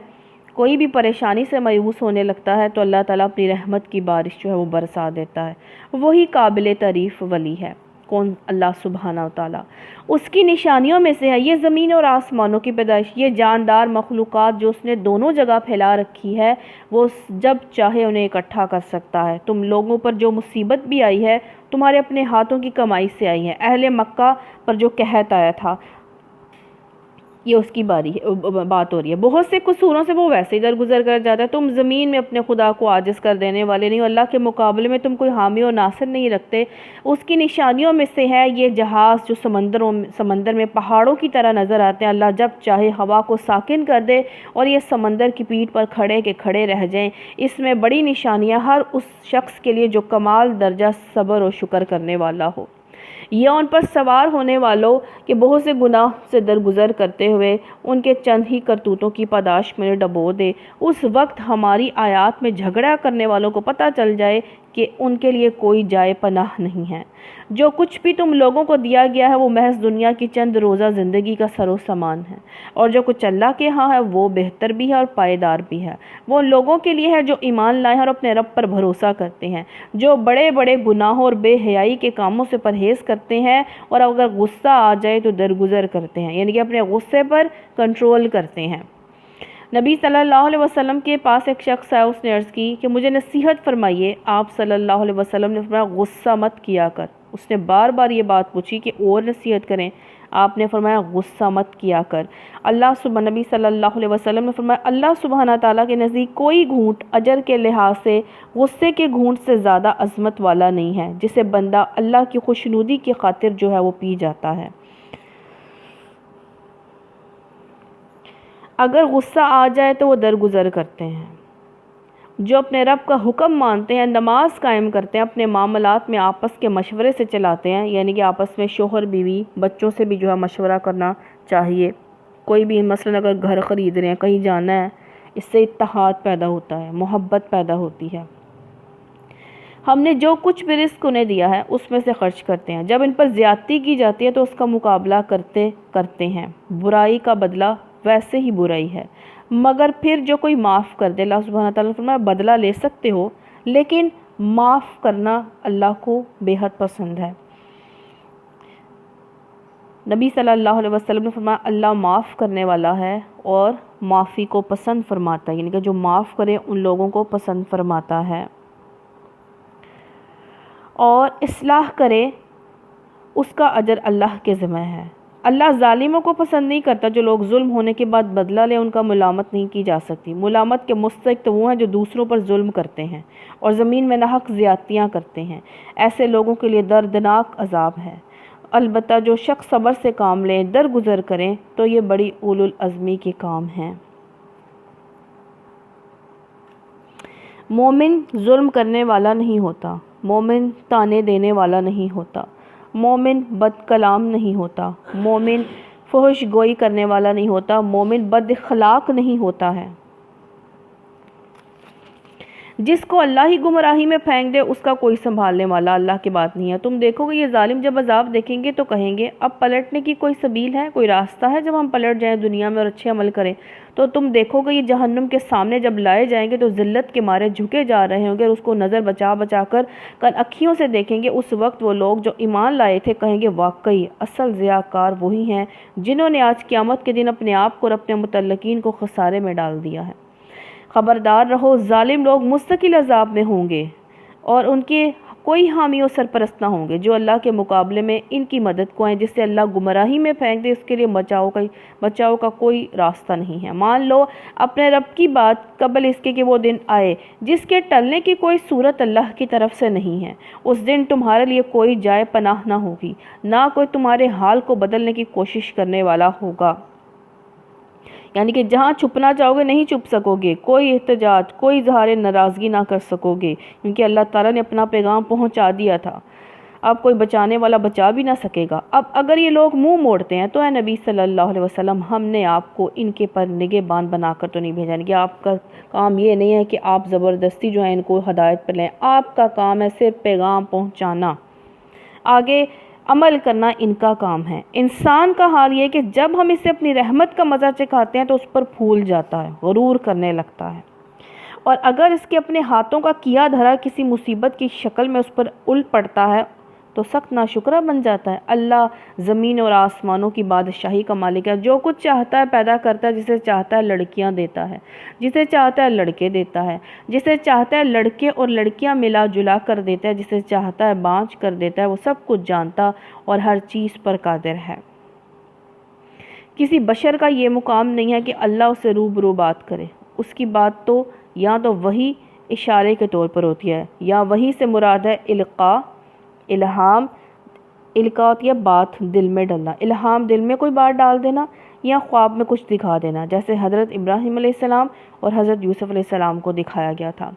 کوئی بھی پریشانی سے مایوس ہونے لگتا ہے، تو اللہ تعالیٰ اپنی رحمت کی بارش جو ہے وہ برسا دیتا ہے۔ وہی قابل تعریف ولی ہے۔ کون؟ اللہ سبحانہ و تعالیٰ۔ اس کی نشانیوں میں سے ہے یہ زمین اور آسمانوں کی پیدائش، یہ جاندار مخلوقات جو اس نے دونوں جگہ پھیلا رکھی ہے، وہ جب چاہے انہیں اکٹھا کر سکتا ہے۔ تم لوگوں پر جو مصیبت بھی آئی ہے تمہارے اپنے ہاتھوں کی کمائی سے آئی ہے۔ اہل مکہ پر جو قحط آیا تھا، یہ اس کی بات ہو رہی ہے۔ بہت سے قصوروں سے وہ ویسے ہی درگزر کر جاتا ہے۔ تم زمین میں اپنے خدا کو عاجز کر دینے والے نہیں، اللہ کے مقابلے میں تم کوئی حامی اور ناصر نہیں رکھتے۔ اس کی نشانیوں میں سے ہے یہ جہاز جو سمندر میں پہاڑوں کی طرح نظر آتے ہیں۔ اللہ جب چاہے ہوا کو ساکن کر دے اور یہ سمندر کی پیٹھ پر کھڑے کے کھڑے رہ جائیں۔ اس میں بڑی نشانیاں ہر اس شخص کے لیے جو کمال درجہ صبر و شکر کرنے والا ہو۔ یہ ان پر سوار ہونے والوں کے بہت سے گناہ سے درگزر کرتے ہوئے ان کے چند ہی کرتوتوں کی پاداش میں ڈبو دے۔ اس وقت ہماری آیات میں جھگڑا کرنے والوں کو پتہ چل جائے کہ ان کے لیے کوئی جائے پناہ نہیں ہے۔ جو کچھ بھی تم لوگوں کو دیا گیا ہے وہ محض دنیا کی چند روزہ زندگی کا سر و سامان ہے، اور جو کچھ اللہ کے ہاں ہے وہ بہتر بھی ہے اور پائیدار بھی ہے۔ وہ لوگوں کے لیے ہے جو ایمان لائے ہیں اور اپنے رب پر بھروسہ کرتے ہیں، جو بڑے بڑے گناہوں اور بے حیائی کے کاموں سے پرہیز کرتے ہیں، اور اگر غصہ آ جائے تو درگزر کرتے ہیں، یعنی کہ اپنے غصے پر کنٹرول کرتے ہیں۔ نبی صلی اللہ علیہ وسلم کے پاس ایک شخص آیا، اس نے عرض کی کہ مجھے نصیحت فرمائیے۔ آپ صلی اللہ علیہ وسلم نے فرمایا غصہ مت کیا کر۔ اس نے بار بار یہ بات پوچھی کہ اور نصیحت کریں؟ آپ نے فرمایا غصہ مت کیا کر۔ نبی صلی اللہ علیہ وسلم نے فرمایا اللہ سبحانہ تعالیٰ کے نزدیک کوئی گھونٹ اجر کے لحاظ سے غصے کے گھونٹ سے زیادہ عظمت والا نہیں ہے، جسے بندہ اللہ کی خوشنودی کی خاطر جو ہے وہ پی جاتا ہے۔ اگر غصہ آ جائے تو وہ درگزر کرتے ہیں۔ جو اپنے رب کا حکم مانتے ہیں، نماز قائم کرتے ہیں، اپنے معاملات میں آپس کے مشورے سے چلاتے ہیں، یعنی کہ آپس میں شوہر بیوی بچوں سے بھی جو ہے مشورہ کرنا چاہیے۔ کوئی بھی مثلا اگر گھر خرید رہے ہیں، کہیں جانا ہے، اس سے اتحاد پیدا ہوتا ہے، محبت پیدا ہوتی ہے۔ ہم نے جو کچھ بھی رزق انہیں دیا ہے اس میں سے خرچ کرتے ہیں۔ جب ان پر زیادتی کی جاتی ہے تو اس کا مقابلہ کرتے ہیں۔ برائی کا بدلہ ویسے ہی برائی ہے، مگر پھر جو کوئی معاف کر دے، اللہ سبحانہ تعالیٰ نے فرمایا بدلہ لے سکتے ہو لیکن معاف کرنا اللہ کو بے حد پسند ہے۔ نبی صلی اللہ علیہ وسلم نے فرمایا اللہ معاف کرنے والا ہے اور معافی کو پسند فرماتا ہے، یعنی کہ جو معاف کرے ان لوگوں کو پسند فرماتا ہے، اور اصلاح کرے اس کا اجر اللہ کے ذمہ ہے۔ اللہ ظالموں کو پسند نہیں کرتا۔ جو لوگ ظلم ہونے کے بعد بدلہ لیں ان کا ملامت نہیں کی جا سکتی۔ ملامت کے مستحق تو وہ ہیں جو دوسروں پر ظلم کرتے ہیں اور زمین میں ناحق زیادتیاں کرتے ہیں، ایسے لوگوں کے لیے دردناک عذاب ہے۔ البتہ جو شخص صبر سے کام لیں، درگزر کریں، تو یہ بڑی اولو العزمی کے کام ہیں۔ مومن ظلم کرنے والا نہیں ہوتا، مومن تانے دینے والا نہیں ہوتا، مومن بد کلام نہیں ہوتا، مومن فحش گوئی کرنے والا نہیں ہوتا، مومن بد اخلاق نہیں ہوتا ہے۔ جس کو اللہ ہی گمراہی میں پھینک دے اس کا کوئی سنبھالنے والا اللہ کے بعد نہیں ہے۔ تم دیکھو گے یہ ظالم جب عذاب دیکھیں گے تو کہیں گے اب پلٹنے کی کوئی سبیل ہے، کوئی راستہ ہے جب ہم پلٹ جائیں دنیا میں اور اچھے عمل کریں؟ تو تم دیکھو گے یہ جہنم کے سامنے جب لائے جائیں گے تو ذلت کے مارے جھکے جا رہے ہوں گے اور اس کو نظر بچا بچا کر اکھیوں سے دیکھیں گے۔ اس وقت وہ لوگ جو ایمان لائے تھے کہیں گے واقعی اصل ضیاءکار وہی ہیں جنہوں نے آج قیامت کے دن اپنے آپ کو اور اپنے متعلقین کو خسارے میں ڈال دیا ہے۔ خبردار رہو، ظالم لوگ مستقل عذاب میں ہوں گے اور ان کے کوئی حامی و سرپرست نہ ہوں گے جو اللہ کے مقابلے میں ان کی مدد کو آئیں۔ جس سے اللہ گمراہی میں پھینک دے اس کے لیے بچاؤ کا کوئی راستہ نہیں ہے۔ مان لو اپنے رب کی بات قبل اس کے کہ وہ دن آئے جس کے ٹلنے کی کوئی صورت اللہ کی طرف سے نہیں ہے۔ اس دن تمہارے لیے کوئی جائے پناہ نہ ہوگی، نہ کوئی تمہارے حال کو بدلنے کی کوشش کرنے والا ہوگا۔ یعنی کہ جہاں چھپنا چاہو گے نہیں چھپ سکو گے، کوئی احتجاج، کوئی اظہار ناراضگی نہ کر سکو گے، کیونکہ اللہ تعالیٰ نے اپنا پیغام پہنچا دیا تھا۔ اب کوئی بچانے والا بچا بھی نہ سکے گا۔ اب اگر یہ لوگ منہ موڑتے ہیں تو اے نبی صلی اللہ علیہ وسلم ہم نے آپ کو ان کے پر نگہبان بنا کر تو نہیں بھیجا، کہ آپ کا کام یہ نہیں ہے کہ آپ زبردستی جو ہے ان کو ہدایت پر لیں، آپ کا کام ہے صرف پیغام پہنچانا، آگے عمل کرنا ان کا کام ہے۔ انسان کا حال یہ ہے کہ جب ہم اسے اپنی رحمت کا مزہ چکھاتے ہیں تو اس پر پھول جاتا ہے، غرور کرنے لگتا ہے، اور اگر اس کے اپنے ہاتھوں کا کیا دھرا کسی مصیبت کی شکل میں اس پر الٹ پڑتا ہے تو سخت ناشکرہ بن جاتا ہے۔ اللہ زمین اور آسمانوں کی بادشاہی کا مالک ہے، جو کچھ چاہتا ہے پیدا کرتا ہے، جسے چاہتا ہے لڑکیاں دیتا ہے، جسے چاہتا ہے لڑکے دیتا ہے، جسے چاہتا ہے لڑکے اور لڑکیاں ملا جلا کر دیتا ہے، جسے چاہتا ہے بانجھ کر دیتا ہے۔ وہ سب کچھ جانتا اور ہر چیز پر قادر ہے۔ کسی بشر کا یہ مقام نہیں ہے کہ اللہ اسے روبرو بات کرے، اس کی بات تو یا تو وحی اشارے کے طور پر ہوتی ہے، یا وحی سے مراد ہے القاء، الہام۔ القاء ہوتی ہے بات دل میں ڈالنا، الہام دل میں کوئی بات ڈال دینا یا خواب میں کچھ دکھا دینا، جیسے حضرت ابراہیم علیہ السلام اور حضرت یوسف علیہ السلام کو دکھایا گیا تھا،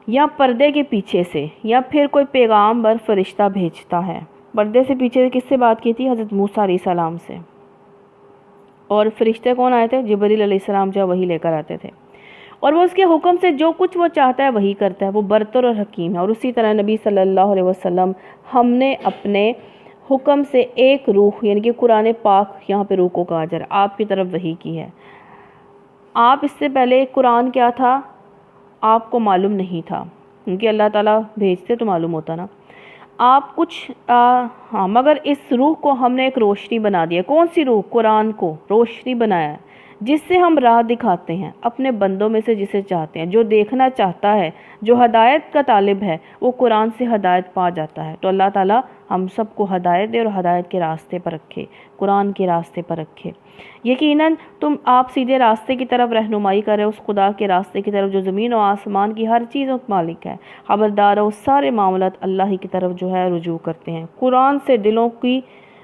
یا پردے کے پیچھے سے، یا پھر کوئی پیغام بر فرشتہ بھیجتا ہے۔ پردے سے پیچھے سے کس سے بات کی تھی؟ حضرت موسیٰ علیہ السلام سے۔ اور فرشتے کون آئے تھے؟ جبریل علیہ السلام جو وہی لے کر آتے تھے، اور وہ اس کے حکم سے جو کچھ وہ چاہتا ہے وہی کرتا ہے، وہ برتر اور حکیم ہے۔ اور اسی طرح نبی صلی اللہ علیہ وسلم ہم نے اپنے حکم سے ایک روح، یعنی کہ قرآن پاک، یہاں پہ روح کو کہا جا رہا ہے، آپ کی طرف وحی کی ہے۔ آپ اس سے پہلے قرآن کیا تھا آپ کو معلوم نہیں تھا، کیونکہ اللہ تعالیٰ بھیجتے تو معلوم ہوتا نا۔ آپ کچھ مگر اس روح کو ہم نے ایک روشنی بنا دیا۔ کون سی روح؟ قرآن کو روشنی بنایا ہے، جس سے ہم راہ دکھاتے ہیں اپنے بندوں میں سے جسے چاہتے ہیں۔ جو دیکھنا چاہتا ہے، جو ہدایت کا طالب ہے، وہ قرآن سے ہدایت پا جاتا ہے۔ تو اللہ تعالیٰ ہم سب کو ہدایت دے اور ہدایت کے راستے پر رکھے، قرآن کے راستے پر رکھے۔ یقیناً آپ سیدھے راستے کی طرف رہنمائی کرے، اس خدا کے راستے کی طرف جو زمین و آسمان کی ہر چیزوں کا مالک ہے۔ خبردار ہو، سارے معاملات اللہ ہی کی طرف جو ہے رجوع کرتے ہیں۔ قرآن سے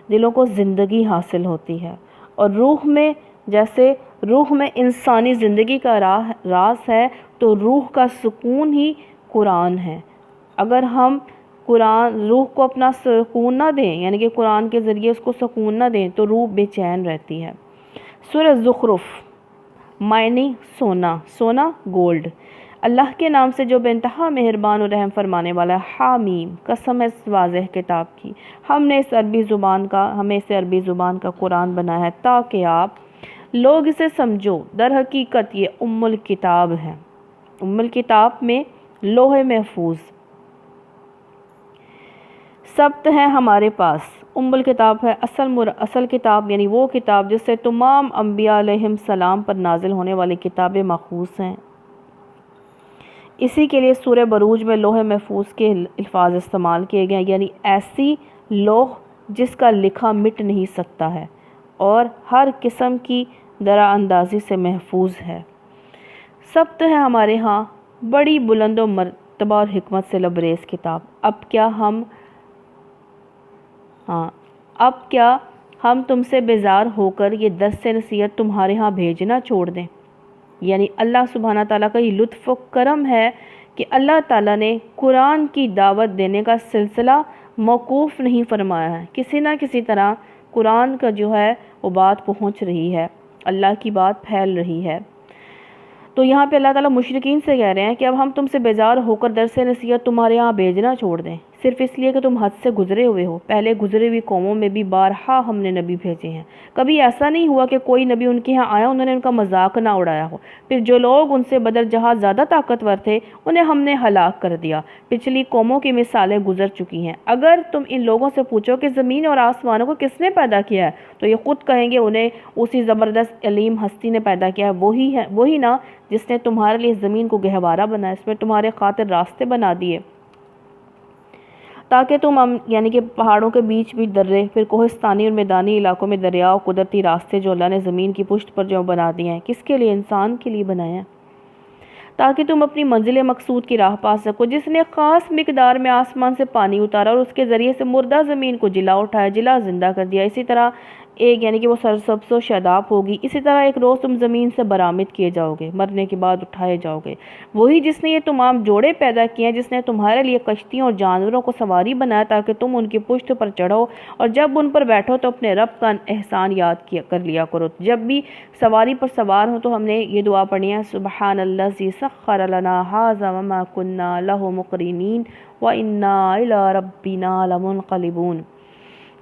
دلوں کو زندگی حاصل ہوتی ہے، اور جیسے روح میں انسانی زندگی کا راز ہے، تو روح کا سکون ہی قرآن ہے۔ اگر ہم روح کو اپنا سکون نہ دیں، یعنی کہ قرآن کے ذریعے اس کو سکون نہ دیں، تو روح بے چین رہتی ہے۔ سورہ زخرف، معنی سونا گولڈ۔ اللہ کے نام سے جو بے انتہا مہربان و رحم فرمانے والا ہے۔ حامیم، قسم ہے اس واضح کتاب کی، ہمیں اسے عربی زبان کا قرآن بنایا ہے تاکہ آپ لوگ اسے سمجھو۔ در حقیقت یہ ام الکتاب ہے، ام الکتاب میں لوح محفوظ ثبت ہے ہمارے پاس۔ ام الکتاب ہے اصل کتاب، یعنی وہ کتاب جس سے تمام انبیاء علیہم السلام پر نازل ہونے والی کتابیں ماخوذ ہیں۔ اسی کے لیے سورہ بروج میں لوح محفوظ کے الفاظ استعمال کیے گئے، یعنی ایسی لوح جس کا لکھا مٹ نہیں سکتا ہے اور ہر قسم کی درا اندازی سے محفوظ ہے۔ ثبت ہے ہمارے ہاں بڑی بلند و مرتبہ اور حکمت سے لبریز کتاب۔ اب کیا ہم تم سے بیزار ہو کر یہ درس نصیحت تمہارے ہاں بھیجنا چھوڑ دیں؟ یعنی اللہ سبحانہ تعالیٰ کا یہ لطف و کرم ہے کہ اللہ تعالیٰ نے قرآن کی دعوت دینے کا سلسلہ موقوف نہیں فرمایا ہے، کسی نہ کسی طرح قرآن کا جو ہے وہ بات پہنچ رہی ہے، اللہ کی بات پھیل رہی ہے۔ تو یہاں پہ اللہ تعالیٰ مشرکین سے کہہ رہے ہیں کہ اب ہم تم سے بیزار ہو کر درس نصیحت تمہارے یہاں بھیجنا چھوڑ دیں، صرف اس لیے کہ تم حد سے گزرے ہوئے ہو۔ پہلے گزرے ہوئی قوموں میں بھی بارہا ہم نے نبی بھیجے ہیں، کبھی ایسا نہیں ہوا کہ کوئی نبی ان کے ہاں آیا انہوں نے ان کا مذاق نہ اڑایا ہو۔ پھر جو لوگ ان سے بدر جہاں زیادہ طاقتور تھے انہیں ہم نے ہلاک کر دیا۔ پچھلی قوموں کی مثالیں گزر چکی ہیں۔ اگر تم ان لوگوں سے پوچھو کہ زمین اور آسمانوں کو کس نے پیدا کیا ہے تو یہ خود کہیں گے انہیں اسی زبردست علیم ہستی نے پیدا کیا ہے، وہی نا جس نے تمہارے لیے زمین کو گہوارہ بنایا، اس میں تمہارے خاطر راستے بنا دیے تاکہ تم یعنی کہ پہاڑوں کے بیچ بھی درے، پھر کوہستانی اور میدانی علاقوں میں دریا اور قدرتی راستے جو اللہ نے زمین کی پشت پر جو بنا دیے ہیں، کس کے لیے؟ انسان کے لیے بنائے ہیں تاکہ تم اپنی منزل مقصود کی راہ پا سکو۔ جس نے خاص مقدار میں آسمان سے پانی اتارا اور اس کے ذریعے سے مردہ زمین کو جلا اٹھایا، جلا زندہ کر دیا، اسی طرح ایک یعنی کہ وہ سرسبز و شاداب ہوگی، اسی طرح ایک روز تم زمین سے برآمد کیے جاؤ گے، مرنے کے بعد اٹھائے جاؤ گے۔ وہی جس نے یہ تمام جوڑے پیدا کیے ہیں، جس نے تمہارے لیے کشتیوں اور جانوروں کو سواری بنایا تاکہ تم ان کی پشت پر چڑھو اور جب ان پر بیٹھو تو اپنے رب کا احسان یاد کر لیا کرو۔ جب بھی سواری پر سوار ہو تو ہم نے یہ دعا پڑھی ہے، سبحان الذی سخر لنا ھذا وما کنا لہ مقرنین وانا الی ربنا لمنقلبون۔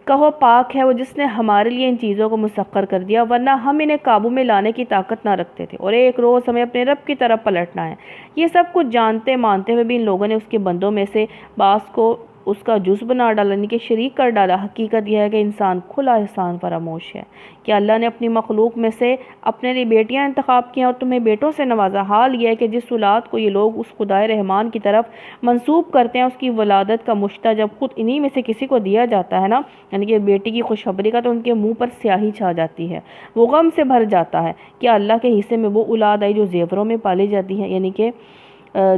کہو پاک ہے وہ جس نے ہمارے لیے ان چیزوں کو مسخر کر دیا ورنہ ہم انہیں قابو میں لانے کی طاقت نہ رکھتے تھے، اور ایک روز ہمیں اپنے رب کی طرف پلٹنا ہے۔ یہ سب کچھ جانتے مانتے ہوئے بھی ان لوگوں نے اس کے بندوں میں سے بعض کو اس کا جز بنا ڈالا، یعنی کہ شریک کر ڈالا۔ حقیقت یہ ہے کہ انسان کھلا احسان فراموش ہے کہ اللہ نے اپنی مخلوق میں سے اپنے لیے بیٹیاں انتخاب کیں اور تمہیں بیٹوں سے نوازا۔ حال یہ ہے کہ جس اولاد کو یہ لوگ اس خدائے رحمان کی طرف منسوب کرتے ہیں، اس کی ولادت کا مشتہ جب خود انہی میں سے کسی کو دیا جاتا ہے نا، یعنی کہ بیٹی کی خوشخبری کا، تو ان کے منہ پر سیاہی چھا جاتی ہے، وہ غم سے بھر جاتا ہے کہ اللہ کے حصے میں وہ اولاد آئی جو زیوروں میں پالی جاتی ہے۔ یعنی کہ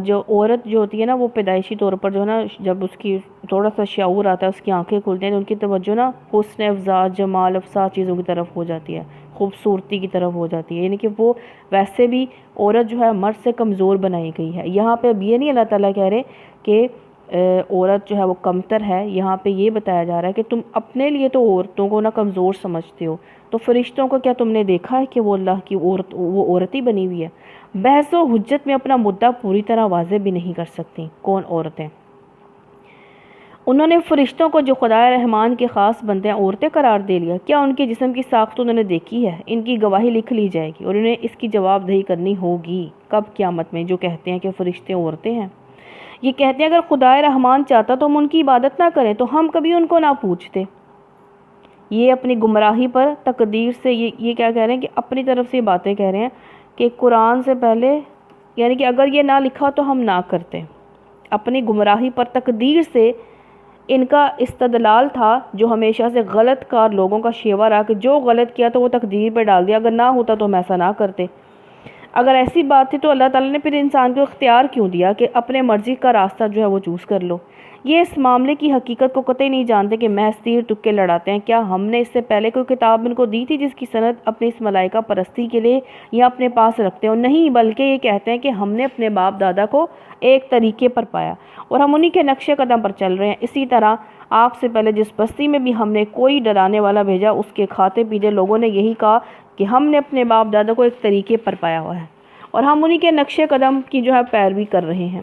جو عورت جو ہوتی ہے نا، وہ پیدائشی طور پر جو ہے نا، جب اس کی تھوڑا سا شعور آتا ہے، اس کی آنکھیں کھلتی ہیں تو ان کی توجہ نا حسن افزا، جمال افزا چیزوں کی طرف ہو جاتی ہے، خوبصورتی کی طرف ہو جاتی ہے۔ یعنی کہ وہ ویسے بھی عورت جو ہے مرد سے کمزور بنائی گئی ہے۔ یہاں پہ اب یہ نہیں اللہ تعالیٰ کہہ رہے کہ عورت جو ہے وہ کمتر ہے، یہاں پہ یہ بتایا جا رہا ہے کہ تم اپنے لیے تو عورتوں کو نا کمزور سمجھتے ہو، تو فرشتوں کو کیا تم نے دیکھا ہے کہ وہ اللہ کی عورت ہی بنی ہوئی ہے؟ بحث و حجت میں اپنا مدعا پوری طرح واضح بھی نہیں کر سکتی کون عورتیں؟ انہوں نے فرشتوں کو جو خدائے رحمان کے خاص بندے ہیں عورتیں قرار دے لیا۔ کیا ان کے جسم کی ساخت انہوں نے دیکھی ہے؟ ان کی گواہی لکھ لی جائے گی اور انہیں اس کی جواب دہی کرنی ہوگی۔ کب؟ قیامت میں۔ جو کہتے ہیں کہ فرشتے عورتیں ہیں، یہ کہتے ہیں اگر خدائے رحمان چاہتا تو ہم ان کی عبادت نہ کریں، تو ہم کبھی ان کو نہ پوچھتے۔ یہ اپنی گمراہی پر تقدیر سے یہ کیا کہہ رہے ہیں کہ اپنی طرف سے باتیں کہہ رہے ہیں کہ قرآن سے پہلے، یعنی کہ اگر یہ نہ لکھا تو ہم نہ کرتے۔ اپنی گمراہی پر تقدیر سے ان کا استدلال تھا، جو ہمیشہ سے غلط کار لوگوں کا شیوا رہا کہ جو غلط کیا تو وہ تقدیر پہ ڈال دیا، اگر نہ ہوتا تو ہم ایسا نہ کرتے۔ اگر ایسی بات تھی تو اللہ تعالیٰ نے پھر انسان کو اختیار کیوں دیا کہ اپنے مرضی کا راستہ جو ہے وہ چوز کر لو؟ یہ اس معاملے کی حقیقت کو قطعی نہیں جانتے کہ محض تیر تکے لڑاتے ہیں۔ کیا ہم نے اس سے پہلے کوئی کتاب ان کو دی تھی جس کی سند اپنی اس ملائکہ پرستی کے لیے یا اپنے پاس رکھتے ہو؟ نہیں، بلکہ یہ کہتے ہیں کہ ہم نے اپنے باپ دادا کو ایک طریقے پر پایا اور ہم انہی کے نقش قدم پر چل رہے ہیں۔ اسی طرح آپ سے پہلے جس بستی میں بھی ہم نے کوئی ڈرانے والا بھیجا، اس کے کھاتے پیتے لوگوں نے یہی کہا کہ ہم نے اپنے باپ دادا کو ایک طریقے پر پایا ہوا ہے اور ہم انہی کے نقش قدم کی جو ہے پیروی کر رہے ہیں۔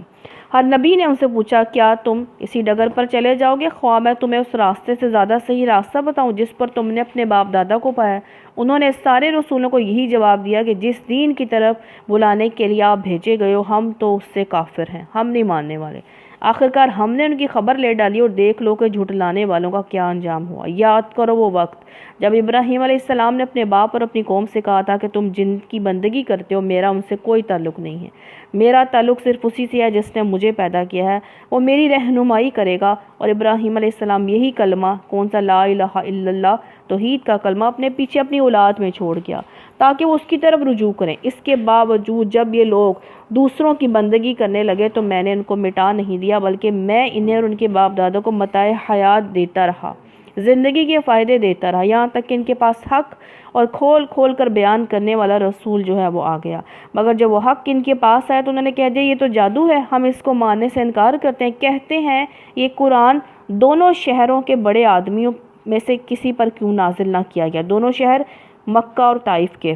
ہر نبی نے ان سے پوچھا کیا تم اسی ڈگر پر چلے جاؤ گے، خواہ میں تمہیں اس راستے سے زیادہ صحیح راستہ بتاؤں جس پر تم نے اپنے باپ دادا کو پایا؟ انہوں نے سارے رسولوں کو یہی جواب دیا کہ جس دین کی طرف بلانے کے لیے آپ بھیجے گئے ہو ہم تو اس سے کافر ہیں، ہم نہیں ماننے والے۔ آخرکار ہم نے ان کی خبر لے ڈالی اور دیکھ لو کہ جھٹلانے والوں کا کیا انجام ہوا۔ یاد کرو وہ وقت جب ابراہیم علیہ السلام نے اپنے باپ اور اپنی قوم سے کہا تھا کہ تم جن کی بندگی کرتے ہو میرا ان سے کوئی تعلق نہیں ہے، میرا تعلق صرف اسی سے ہے جس نے مجھے پیدا کیا ہے، وہ میری رہنمائی کرے گا۔ اور ابراہیم علیہ السلام یہی کلمہ، کون سا؟ لا الہ الا اللہ، توحید کا کلمہ اپنے پیچھے اپنی اولاد میں چھوڑ گیا تاکہ وہ اس کی طرف رجوع کریں۔ اس کے باوجود جب یہ لوگ دوسروں کی بندگی کرنے لگے تو میں نے ان کو مٹا نہیں دیا، بلکہ میں انہیں اور ان کے باپ دادا کو متاع حیات دیتا رہا زندگی کے فائدے دیتا رہا، یہاں تک کہ ان کے پاس حق اور کھول کھول کر بیان کرنے والا رسول جو ہے وہ آ گیا، مگر جب وہ حق ان کے پاس آیا تو انہوں نے کہہ دیا یہ تو جادو ہے، ہم اس کو ماننے سے انکار کرتے ہیں۔ کہتے ہیں یہ قرآن دونوں شہروں کے بڑے آدمیوں میں سے کسی پر کیوں نازل نہ کیا گیا، دونوں شہر مکہ اور طائف کے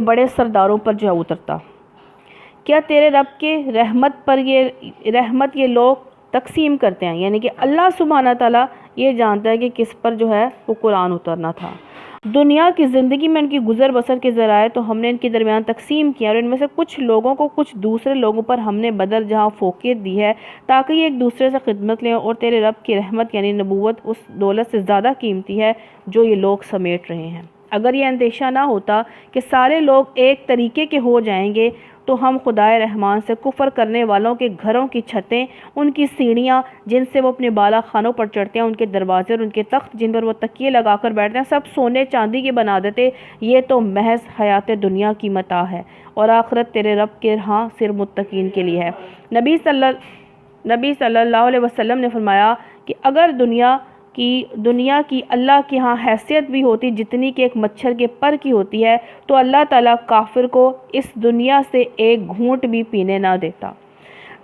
بڑے سرداروں پر جو ہے اترتا۔ کیا تیرے رب کے رحمت یہ لوگ تقسیم کرتے ہیں، یعنی کہ اللہ سبحانہ تعالیٰ یہ جانتا ہے کہ کس پر جو ہے وہ قرآن اترنا تھا۔ دنیا کی زندگی میں ان کی گزر بسر کے ذرائع تو ہم نے ان کے درمیان تقسیم کیا، اور ان میں سے کچھ لوگوں کو کچھ دوسرے لوگوں پر ہم نے بدر جہاں فوقیت دی ہے تاکہ یہ ایک دوسرے سے خدمت لیں، اور تیرے رب کی رحمت یعنی نبوت اس دولت سے زیادہ قیمتی ہے جو یہ لوگ سمیٹ رہے ہیں۔ اگر یہ اندیشہ نہ ہوتا کہ سارے لوگ ایک طریقے کے ہو جائیں گے تو ہم خدائے رحمان سے کفر کرنے والوں کے گھروں کی چھتیں، ان کی سیڑھیاں جن سے وہ اپنے بالا خانوں پر چڑھتے ہیں، ان کے دروازے اور ان کے تخت جن پر وہ تکیے لگا کر بیٹھتے ہیں، سب سونے چاندی کے بنا دیتے۔ یہ تو محض حیات دنیا کی متاع ہے، اور آخرت تیرے رب کے ہاں صرف متقین کے لیے ہے۔ نبی صلی اللہ علیہ وسلم نے فرمایا کہ اگر دنیا کی اللہ کے ہاں حیثیت بھی ہوتی جتنی کہ ایک مچھر کے پر کی ہوتی ہے تو اللہ تعالیٰ کافر کو اس دنیا سے ایک گھونٹ بھی پینے نہ دیتا۔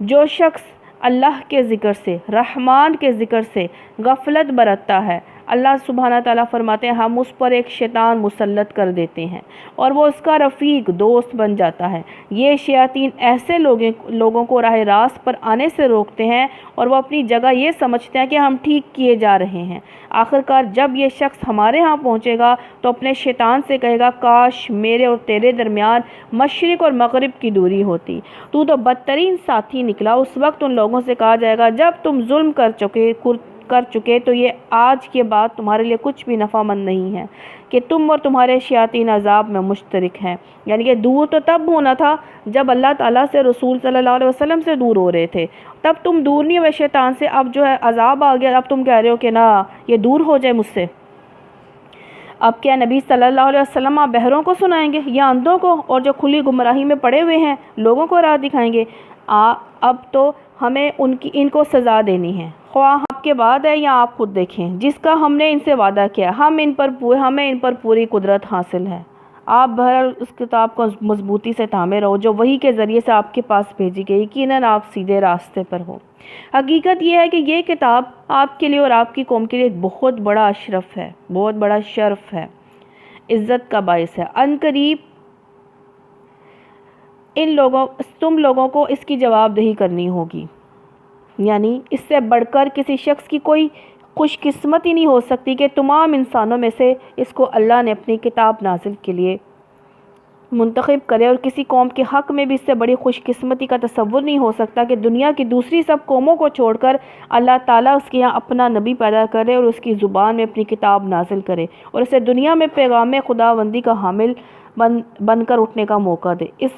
جو شخص اللہ کے ذکر سے، رحمان کے ذکر سے غفلت برتتا ہے، اللہ سبحانہ تعالیٰ فرماتے ہیں ہم اس پر ایک شیطان مسلط کر دیتے ہیں اور وہ اس کا رفیق دوست بن جاتا ہے۔ یہ شیاطین ایسے لوگوں کو راہ راست پر آنے سے روکتے ہیں اور وہ اپنی جگہ یہ سمجھتے ہیں کہ ہم ٹھیک کیے جا رہے ہیں۔ آخرکار جب یہ شخص ہمارے ہاں پہنچے گا تو اپنے شیطان سے کہے گا کاش میرے اور تیرے درمیان مشرق اور مغرب کی دوری ہوتی، تو بدترین ساتھی نکلا۔ اس وقت ان لوگوں سے کہا جائے گا جب تم ظلم کر چکے تو یہ آج کے بعد تمہارے لیے کچھ بھی نفع مند نہیں ہے کہ تم اور تمہارے شیاطین عذاب میں مشترک ہیں۔ یعنی کہ دور تو تب ہونا تھا جب اللہ تعالیٰ سے، رسول صلی اللہ علیہ وسلم سے دور ہو رہے تھے، تب تم دور نہیں ہوئے شیطان سے۔ اب جو ہے عذاب آ گیا، اب تم کہہ رہے ہو کہ نہ یہ دور ہو جائے مجھ سے۔ اب کیا نبی صلی اللہ علیہ وسلم آپ بہروں کو سنائیں گے یا اندھوں کو، اور جو کھلی گمراہی میں پڑے ہوئے ہیں لوگوں کو راہ دکھائیں گے؟ اب تو ہمیں ان کو سزا دینی ہے، خواہ آپ کے بعد ہے یا آپ خود دیکھیں، جس کا ہم نے ان سے وعدہ کیا، ہمیں ان پر پوری قدرت حاصل ہے۔ آپ بہرحال اس کتاب کو مضبوطی سے تھامے رہو جو وحی کے ذریعے سے آپ کے پاس بھیجی گئی، یقیناً آپ سیدھے راستے پر ہو۔ حقیقت یہ ہے کہ یہ کتاب آپ کے لیے اور آپ کی قوم کے لیے ایک بہت بڑا اشرف ہے، بہت بڑا شرف ہے، عزت کا باعث ہے۔ عنقریب تم لوگوں کو اس کی جواب دہی کرنی ہوگی، یعنی اس سے بڑھ کر کسی شخص کی کوئی خوش قسمتی نہیں ہو سکتی کہ تمام انسانوں میں سے اس کو اللہ نے اپنی کتاب نازل کے لیے منتخب کرے، اور کسی قوم کے حق میں بھی اس سے بڑی خوش قسمتی کا تصور نہیں ہو سکتا کہ دنیا کی دوسری سب قوموں کو چھوڑ کر اللہ تعالیٰ اس کے یہاں اپنا نبی پیدا کرے اور اس کی زبان میں اپنی کتاب نازل کرے اور اسے دنیا میں پیغام خداوندی کا حامل بن کر اٹھنے کا موقع دے۔ اس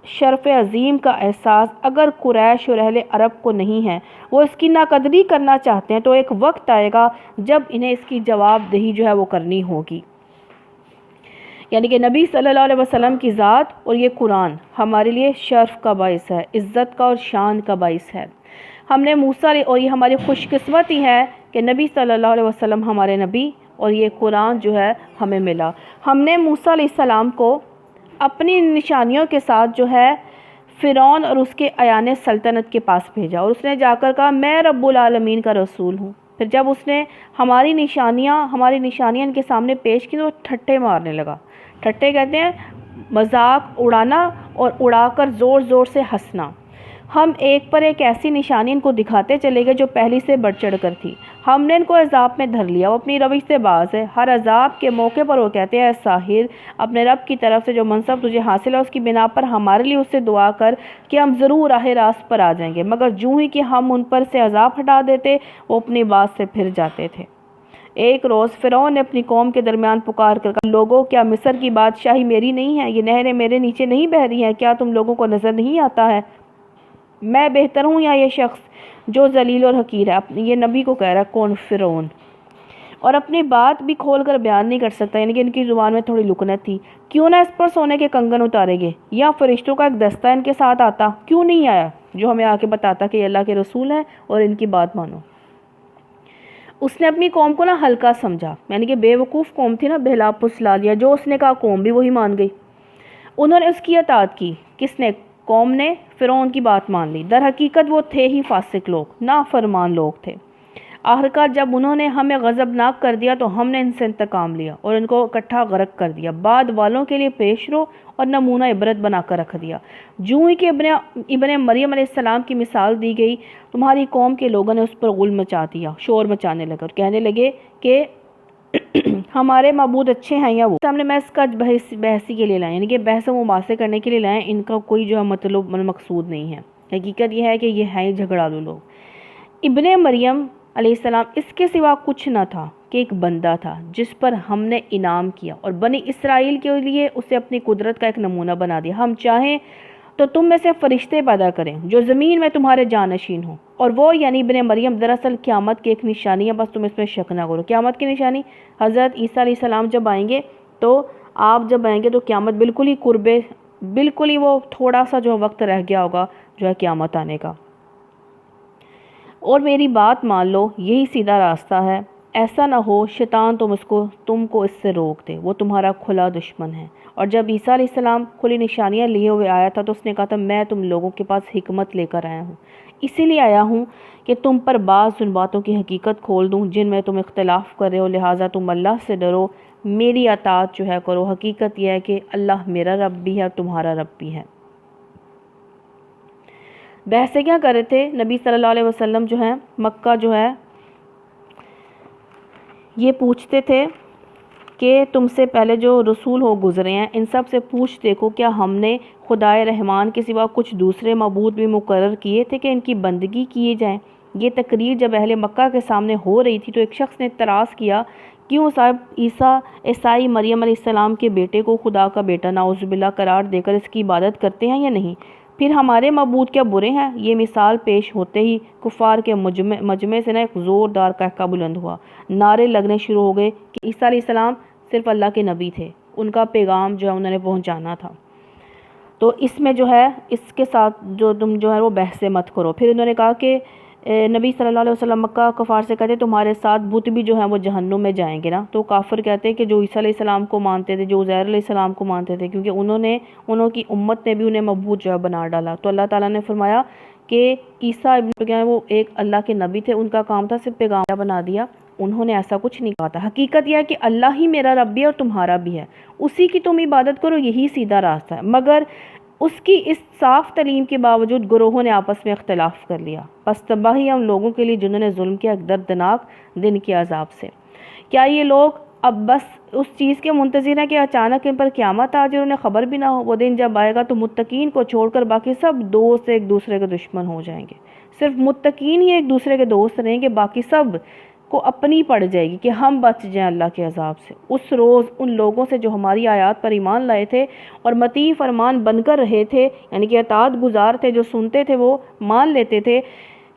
شرف عظیم کا احساس اگر قریش اور اہل عرب کو نہیں ہے، وہ اس کی ناقدری کرنا چاہتے ہیں، تو ایک وقت آئے گا جب انہیں اس کی جواب دہی جو ہے وہ کرنی ہوگی۔ یعنی کہ نبی صلی اللہ علیہ وسلم کی ذات اور یہ قرآن ہمارے لیے شرف کا باعث ہے، عزت کا اور شان کا باعث ہے۔ ہم نے موسیٰ اور یہ ہماری خوش قسمتی ہے کہ نبی صلی اللہ علیہ وسلم ہمارے نبی اور یہ قرآن جو ہے ہمیں ملا۔ ہم نے موسیٰ علیہ السلام کو اپنی نشانیوں کے ساتھ جو ہے فرعون اور اس کے ایان سلطنت کے پاس بھیجا، اور اس نے جا کر کہا میں رب العالمین کا رسول ہوں۔ پھر جب اس نے ہماری نشانیاں ان کے سامنے پیش کی تو وہ ٹھٹے مارنے لگا۔ ٹھٹے کہتے ہیں مذاق اڑانا اور اڑا کر زور زور سے ہنسنا۔ ہم ایک پر ایک ایسی نشانی ان کو دکھاتے چلے گئے جو پہلی سے بڑھ چڑھ کر تھی۔ ہم نے ان کو عذاب میں دھر لیا، وہ اپنی روش سے باز ہے۔ ہر عذاب کے موقع پر وہ کہتے ہیں اے ساحر، اپنے رب کی طرف سے جو منصب تجھے حاصل ہے اس کی بنا پر ہمارے لیے اس سے دعا کر کہ ہم ضرور راہ راست پر آ جائیں گے۔ مگر جوں ہی کہ ہم ان پر سے عذاب ہٹا دیتے وہ اپنی بات سے پھر جاتے تھے۔ ایک روز فرعون نے اپنی قوم کے درمیان پکار کر کہا لوگوں، کیا مصر کی بادشاہی میری نہیں ہے؟ یہ نہریں میرے نیچے نہیں بہہ رہی ہیں؟ کیا تم لوگوں کو نظر نہیں آتا ہے میں بہتر ہوں یا یہ شخص جو ذلیل اور حقیر ہے؟ یہ نبی کو کہہ رہا ہے، کون؟ فرعون۔ اور اپنی بات بھی کھول کر بیان نہیں کر سکتا، یعنی کہ ان کی زبان میں تھوڑی لکنت تھی۔ کیوں نہ اس پر سونے کے کنگن اتارے گے یا فرشتوں کا ایک دستہ ان کے ساتھ آتا؟ کیوں نہیں آیا جو ہمیں آ کے بتاتا کہ یہ اللہ کے رسول ہیں اور ان کی بات مانو؟ اس نے اپنی قوم کو نا ہلکا سمجھا، یعنی کہ بیوقوف قوم تھی نا، بہلا پھسلا دیا، جو اس نے کہا قوم بھی وہی مان گئی۔ انہوں نے اس کی اطاعت کی، کس نے؟ قوم نے فرعون کی بات مان لی۔ در حقیقت وہ تھے ہی فاسق لوگ، نافرمان لوگ تھے۔ آخرکار جب انہوں نے ہمیں غضبناک کر دیا تو ہم نے ان سے انتقام لیا اور ان کو اکٹھا غرق کر دیا، بعد والوں کے لیے پیش رو اور نمونہ عبرت بنا کر رکھ دیا۔ جو ہی کہ ابن مریم علیہ السلام کی مثال دی گئی، تمہاری قوم کے لوگوں نے اس پر غل مچا دیا، شور مچانے لگے اور کہنے لگے کہ ہمارے معبود اچھے ہیں یا وہ۔ سامنے میں اس کا بحثی کے لیے لائیں، یعنی کہ بحث و مباحثے کرنے کے لیے لائیں، ان کا کوئی جو ہے مطلب مقصود نہیں ہے۔ حقیقت یہ ہے کہ یہ ہیں جھگڑالو لوگ۔ ابن مریم علیہ السلام اس کے سوا کچھ نہ تھا کہ ایک بندہ تھا جس پر ہم نے انعام کیا اور بنی اسرائیل کے لیے اسے اپنی قدرت کا ایک نمونہ بنا دیا۔ ہم چاہیں تو تم میں سے فرشتے پیدا کریں جو زمین میں تمہارے جانشین ہوں، اور وہ یعنی ابن مریم دراصل قیامت کی ایک نشانی ہے، بس تم اس میں شک نہ کرو۔ قیامت کی نشانی حضرت عیسیٰ علیہ السلام جب آئیں گے تو آپ جب آئیں گے تو قیامت بالکل ہی قربے، بالکل ہی وہ تھوڑا سا جو وقت رہ گیا ہوگا جو ہے قیامت آنے کا۔ اور میری بات مان لو، یہی سیدھا راستہ ہے، ایسا نہ ہو شیطان تم کو اس سے روک دے، وہ تمہارا کھلا دشمن ہے۔ اور جب عیسیٰ علیہ السلام کھلی نشانیاں لیے ہوئے آیا تھا تو اس نے کہا تھا میں تم لوگوں کے پاس حکمت لے کر آیا ہوں، اسی لیے آیا ہوں کہ تم پر بعض ان باتوں کی حقیقت کھول دوں جن میں تم اختلاف کر رہے ہو، لہٰذا تم اللہ سے ڈرو، میری اطاعت جو ہے کرو۔ حقیقت یہ ہے کہ اللہ میرا رب بھی ہے اور تمہارا رب بھی ہے۔ بحثیں کیا کر رہے تھے؟ نبی صلی اللہ علیہ وسلم جو ہے مکہ جو ہے یہ پوچھتے تھے کہ تم سے پہلے جو رسول ہو گزرے ہیں ان سب سے پوچھ دیکھو کیا ہم نے خدائے رحمان کے سوا کچھ دوسرے معبود بھی مقرر کیے تھے کہ ان کی بندگی کیے جائیں؟ یہ تقریر جب اہل مکہ کے سامنے ہو رہی تھی تو ایک شخص نے اعتراض کیا، کیوں صاحب عیسائی مریم علیہ السلام کے بیٹے کو خدا کا بیٹا نعوذ باللہ قرار دے کر اس کی عبادت کرتے ہیں یا نہیں؟ پھر ہمارے معبود کیا برے ہیں؟ یہ مثال پیش ہوتے ہی کفار کے مجمع سے ایک زوردار قہقہ بلند ہوا، نعرے لگنے شروع ہو گئے کہ عیسیٰ علیہ السلام صرف اللہ کے نبی تھے، ان کا پیغام جو ہے انہوں نے پہنچانا تھا۔ تو اس میں جو ہے اس کے ساتھ جو تم جو ہے وہ بحثیں مت کرو۔ پھر انہوں نے کہا کہ نبی صلی اللہ علیہ وسلم مکہ کفار سے کہتے تمہارے ساتھ بت بھی جو ہیں وہ جہنم میں جائیں گے نا؟ تو کافر کہتے ہیں کہ جو عیسیٰ علیہ السلام کو مانتے تھے، جو عزیر علیہ السلام کو مانتے تھے، کیونکہ انہوں کی امت نے بھی انہیں معبود جو ہے بنا ڈالا۔ تو اللہ تعالیٰ نے فرمایا کہ عیسیٰ وہ ایک اللہ کے نبی تھے، ان کا کام تھا صرف پیغام بنا دیا، انہوں نے ایسا کچھ نہیں کہا تھا۔ حقیقت یہ ہے کہ اللہ ہی میرا رب بھی ہے اور تمہارا بھی ہے، اسی کی تم عبادت کرو، یہی سیدھا راستہ ہے۔ مگر اس کی اس صاف تعلیم کے باوجود گروہوں نے آپس میں اختلاف کر لیا، پس تباہی ان لوگوں کے لیے جنہوں نے ظلم کیا ایک دردناک دن کے عذاب سے۔ کیا یہ لوگ اب بس اس چیز کے منتظر ہیں کہ اچانک ان پر قیامت آ جائے، انہیں خبر بھی نہ ہو؟ وہ دن جب آئے گا تو متقین کو چھوڑ کر باقی سب دوست ایک دوسرے کے دشمن ہو جائیں گے، صرف متقین ہی ایک دوسرے کے دوست رہیں گے، باقی سب کو اپنی پڑ جائے گی کہ ہم بچ جائیں اللہ کے عذاب سے۔ اس روز ان لوگوں سے جو ہماری آیات پر ایمان لائے تھے اور مطیع فرمان بن کر رہے تھے، یعنی کہ اطاعت گزار تھے، جو سنتے تھے وہ مان لیتے تھے،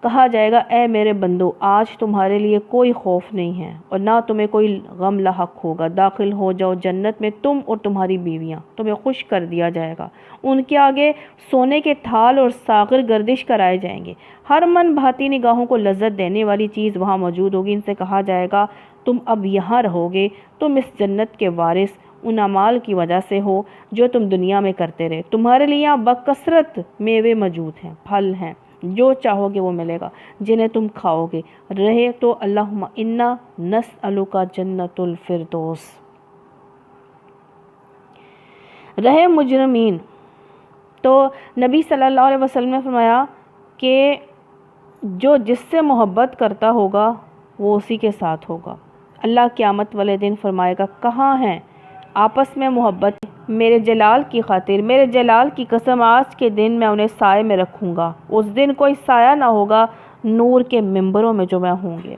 کہا جائے گا اے میرے بندو آج تمہارے لیے کوئی خوف نہیں ہے اور نہ تمہیں کوئی غم لاحق ہوگا، داخل ہو جاؤ جنت میں تم اور تمہاری بیویاں، تمہیں خوش کر دیا جائے گا، ان کے آگے سونے کے تھال اور ساغر گردش کرائے جائیں گے، ہر من بھاتی نگاہوں کو لذت دینے والی چیز وہاں موجود ہوگی۔ ان سے کہا جائے گا تم اب یہاں رہو گے، تم اس جنت کے وارث ان اعمال کی وجہ سے ہو جو تم دنیا میں کرتے رہے، تمہارے لیے یہاں بکثرت میوے موجود ہیں، پھل ہیں، جو چاہو گے وہ ملے گا، جنہیں تم کھاؤ گے۔ رہے تو اللہم انا نسألک جنت الفردوس۔ رہے مجرمین، تو نبی صلی اللہ علیہ وسلم نے فرمایا کہ جو جس سے محبت کرتا ہوگا وہ اسی کے ساتھ ہوگا۔ اللہ قیامت والے دن فرمائے گا کہاں ہیں آپس میں محبت؟ میرے جلال کی خاطر، میرے جلال کی قسم آج کے دن میں انہیں سائے میں رکھوں گا، اس دن کوئی سایہ نہ ہوگا نور کے ممبروں میں جو میں ہوں گے۔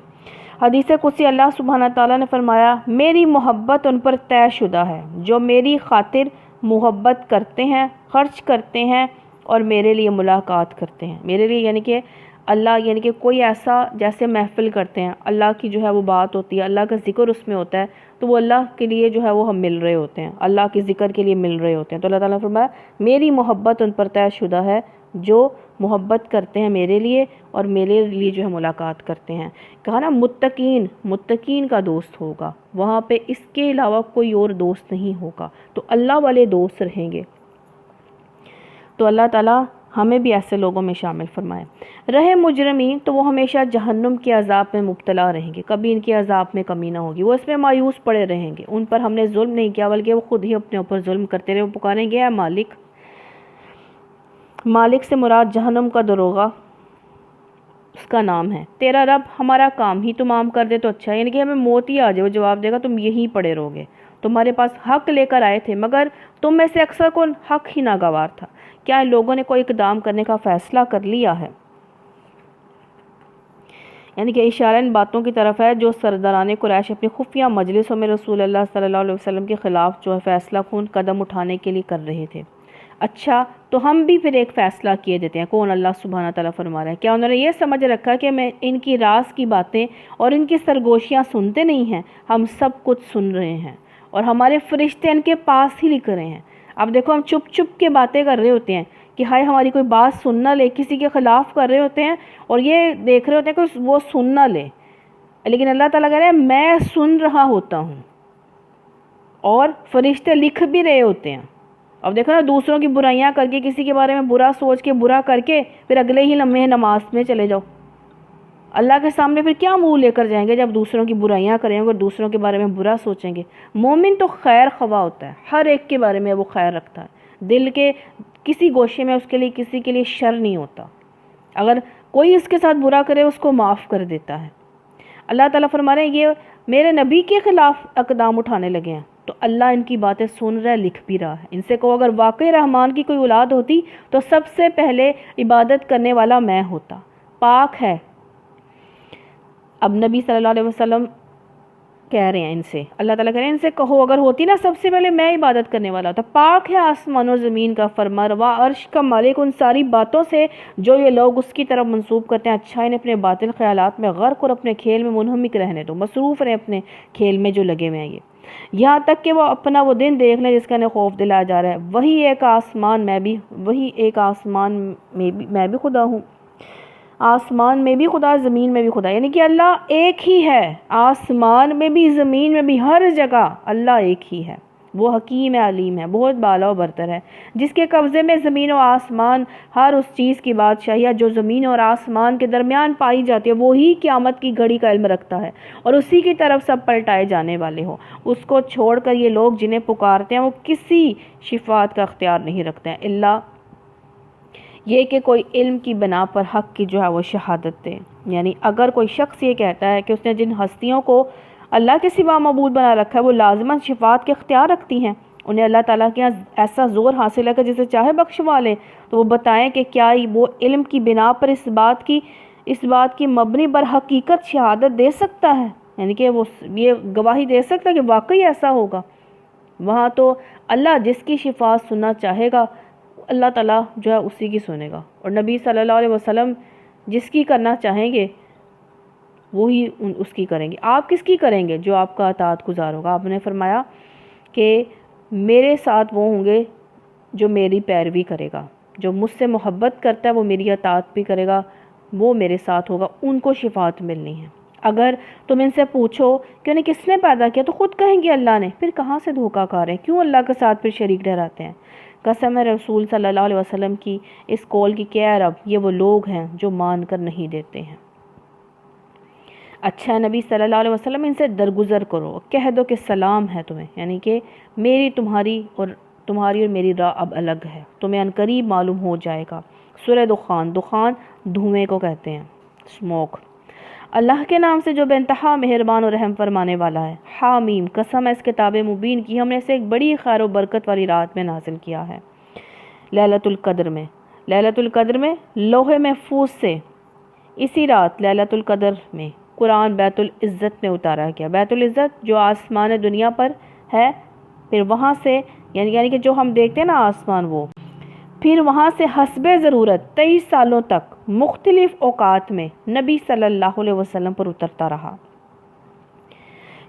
حدیث قدسی اللہ سبحانہ تعالیٰ نے فرمایا میری محبت ان پر طے شدہ ہے جو میری خاطر محبت کرتے ہیں، خرچ کرتے ہیں اور میرے لیے ملاقات کرتے ہیں۔ میرے لیے یعنی کہ اللہ، یعنی کہ کوئی ایسا جیسے محفل کرتے ہیں، اللہ کی جو ہے وہ بات ہوتی ہے، اللہ کا ذکر اس میں ہوتا ہے، تو وہ اللہ کے لیے جو ہے وہ ہم مل رہے ہوتے ہیں، اللہ کے ذکر کے لیے مل رہے ہوتے ہیں۔ تو اللہ تعالیٰ نے فرمایا میری محبت ان پر طے شدہ ہے جو محبت کرتے ہیں میرے لیے اور میرے لیے جو ہے ملاقات کرتے ہیں. کہا نا متقین کا دوست ہوگا، وہاں پہ اس کے علاوہ کوئی اور دوست نہیں ہوگا، تو اللہ والے دوست رہیں گے. تو اللہ تعالیٰ ہمیں بھی ایسے لوگوں میں شامل فرمائے. رہے مجرمین تو وہ ہمیشہ جہنم کے عذاب میں مبتلا رہیں گے، کبھی ان کے عذاب میں کمی نہ ہوگی، وہ اس میں مایوس پڑے رہیں گے. ان پر ہم نے ظلم نہیں کیا بلکہ وہ خود ہی اپنے اوپر ظلم کرتے رہے. وہ پکاریں گے اے مالک. مالک سے مراد جہنم کا دروغہ اس کا نام ہے. تیرا رب ہمارا کام ہی تمام کر دے تو اچھا ہے، یعنی کہ ہمیں موت ہی آ جائے. وہ جواب دے گا تم یہیں پڑے رہو گے، تمہارے پاس حق لے کر آئے تھے مگر تم میں سے اکثر کو حق ہی ناگوار تھا. کیا ان لوگوں نے کوئی اقدام کرنے کا فیصلہ کر لیا ہے؟ یعنی کہ اشارہ ان باتوں کی طرف ہے جو سرداران قریش اپنی خفیہ مجلسوں میں رسول اللہ صلی اللہ علیہ وسلم کے خلاف جو ہے فیصلہ کن قدم اٹھانے کے لیے کر رہے تھے. اچھا تو ہم بھی پھر ایک فیصلہ کیے دیتے ہیں. کون؟ اللہ سبحانہ تعالیٰ فرما رہا ہے کیا انہوں نے یہ سمجھ رکھا کہ میں ان کی راز کی باتیں اور ان کی سرگوشیاں سنتے نہیں ہیں؟ ہم سب کچھ سن رہے ہیں اور ہمارے فرشتے ان کے پاس ہی لکھ رہے ہیں. اب دیکھو ہم چپ چپ کے باتیں کر رہے ہوتے ہیں کہ ہائے ہماری کوئی بات سن نہ لے، کسی کے خلاف کر رہے ہوتے ہیں اور یہ دیکھ رہے ہوتے ہیں کہ وہ سن نہ لے، لیکن اللہ تعالیٰ کہہ رہے ہیں میں سن رہا ہوتا ہوں اور فرشتے لکھ بھی رہے ہوتے ہیں. اب دیکھو نا دوسروں کی برائیاں کر کے، کسی کے بارے میں برا سوچ کے، برا کر کے پھر اگلے ہی لمحے نماز میں چلے جاؤ. اللہ کے سامنے پھر کیا منہ لے کر جائیں گے جب دوسروں کی برائیاں کریں گے اور دوسروں کے بارے میں برا سوچیں گے؟ مومن تو خیر خواہ ہوتا ہے، ہر ایک کے بارے میں وہ خیر رکھتا ہے، دل کے کسی گوشے میں اس کے لیے کسی کے لیے شر نہیں ہوتا. اگر کوئی اس کے ساتھ برا کرے اس کو معاف کر دیتا ہے. اللہ تعالیٰ فرما رہے ہیں یہ میرے نبی کے خلاف اقدام اٹھانے لگے ہیں، تو اللہ ان کی باتیں سن رہا ہے، لکھ بھی رہا ہے. ان سے کہو اگر واقعی رحمان کی کوئی اولاد ہوتی تو سب سے پہلے عبادت کرنے والا میں ہوتا. پاک ہے. اب نبی صلی اللہ علیہ وسلم کہہ رہے ہیں ان سے، اللہ تعالیٰ کہہ رہے ہیں ان سے کہو اگر ہوتی نا سب سے پہلے میں عبادت کرنے والا ہوتا. پاک ہے آسمان و زمین کا فرمانروا، عرش کا مالک ان ساری باتوں سے جو یہ لوگ اس کی طرف منسوب کرتے ہیں. اچھا انہیں اپنے باطل خیالات میں غرق اور اپنے کھیل میں منہمک رہنے دو، مصروف رہے اپنے کھیل میں جو لگے ہوئے ہیں یہ، یہاں تک کہ وہ اپنا وہ دن دیکھ لیں جس کا انہیں خوف دلایا جا رہا ہے. وہی ایک آسمان میں بھی خدا ہوں. آسمان میں بھی خدا، زمین میں بھی خدا، یعنی کہ اللہ ایک ہی ہے. آسمان میں بھی، زمین میں بھی، ہر جگہ اللہ ایک ہی ہے. وہ حکیم علیم ہے، بہت بالا و برتر ہے، جس کے قبضے میں زمین و آسمان، ہر اس چیز کی بادشاہی ہے جو زمین اور آسمان کے درمیان پائی جاتی ہے. وہی قیامت کی گھڑی کا علم رکھتا ہے اور اسی کی طرف سب پلٹائے جانے والے ہو. اس کو چھوڑ کر یہ لوگ جنہیں پکارتے ہیں وہ کسی شفاعت کا اختیار نہیں رکھتے ہیں الا یہ کہ کوئی علم کی بنا پر حق کی جو ہے وہ شہادت دے. یعنی اگر کوئی شخص یہ کہتا ہے کہ اس نے جن ہستیوں کو اللہ کے سوا معبود بنا رکھا ہے وہ لازماً شفاعت کے اختیار رکھتی ہیں، انہیں اللہ تعالیٰ کے یہاں ایسا زور حاصل ہے کہ جسے چاہے بخشوا لے، تو وہ بتائیں کہ کیا وہ علم کی بنا پر اس بات کی مبنی بر حقیقت شہادت دے سکتا ہے؟ یعنی کہ وہ یہ گواہی دے سکتا ہے کہ واقعی ایسا ہوگا. وہاں تو اللہ جس کی شفاعت سننا چاہے گا اللہ تعالیٰ جو ہے اسی کی سنے گا، اور نبی صلی اللہ علیہ وسلم جس کی کرنا چاہیں گے وہی اس کی کریں گے. آپ کس کی کریں گے؟ جو آپ کا اطاعت گزار ہوگا. آپ نے فرمایا کہ میرے ساتھ وہ ہوں گے جو میری پیروی کرے گا، جو مجھ سے محبت کرتا ہے وہ میری اطاعت بھی کرے گا، وہ میرے ساتھ ہوگا، ان کو شفاعت ملنی ہے. اگر تم ان سے پوچھو کہ انہیں کس نے پیدا کیا تو خود کہیں گے اللہ نے، پھر کہاں سے دھوکہ کار ہیں، کیوں اللہ کے ساتھ پھر شریک ٹھہراتے ہیں. قسم ہے رسول صلی اللہ علیہ وسلم کی اس قول کی کہ اے رب یہ وہ لوگ ہیں جو مان کر نہیں دیتے ہیں. اچھا نبی صلی اللہ علیہ وسلم ان سے درگزر کرو، کہہ دو کہ سلام ہے تمہیں، یعنی کہ تمہاری اور میری راہ اب الگ ہے، تمہیں عنقریب معلوم ہو جائے گا. سورہ دخان دھوئیں کو کہتے ہیں، اسموک. اللہ کے نام سے جو بے انتہا مہربان اور رحم فرمانے والا ہے. حامیم، قسم ہے اس کتاب مبین کی، ہم نے اسے ایک بڑی خیر و برکت والی رات میں نازل کیا ہے. لیلۃ القدر میں لوح محفوظ سے اسی رات لیلۃ القدر میں قرآن بیت العزت میں اتارا گیا. بیت العزت جو آسمان دنیا پر ہے، پھر وہاں سے یعنی کہ جو ہم دیکھتے ہیں نا آسمان، وہ پھر وہاں سے حسب ضرورت 23 سالوں تک مختلف اوقات میں نبی صلی اللہ علیہ وسلم پر اترتا رہا،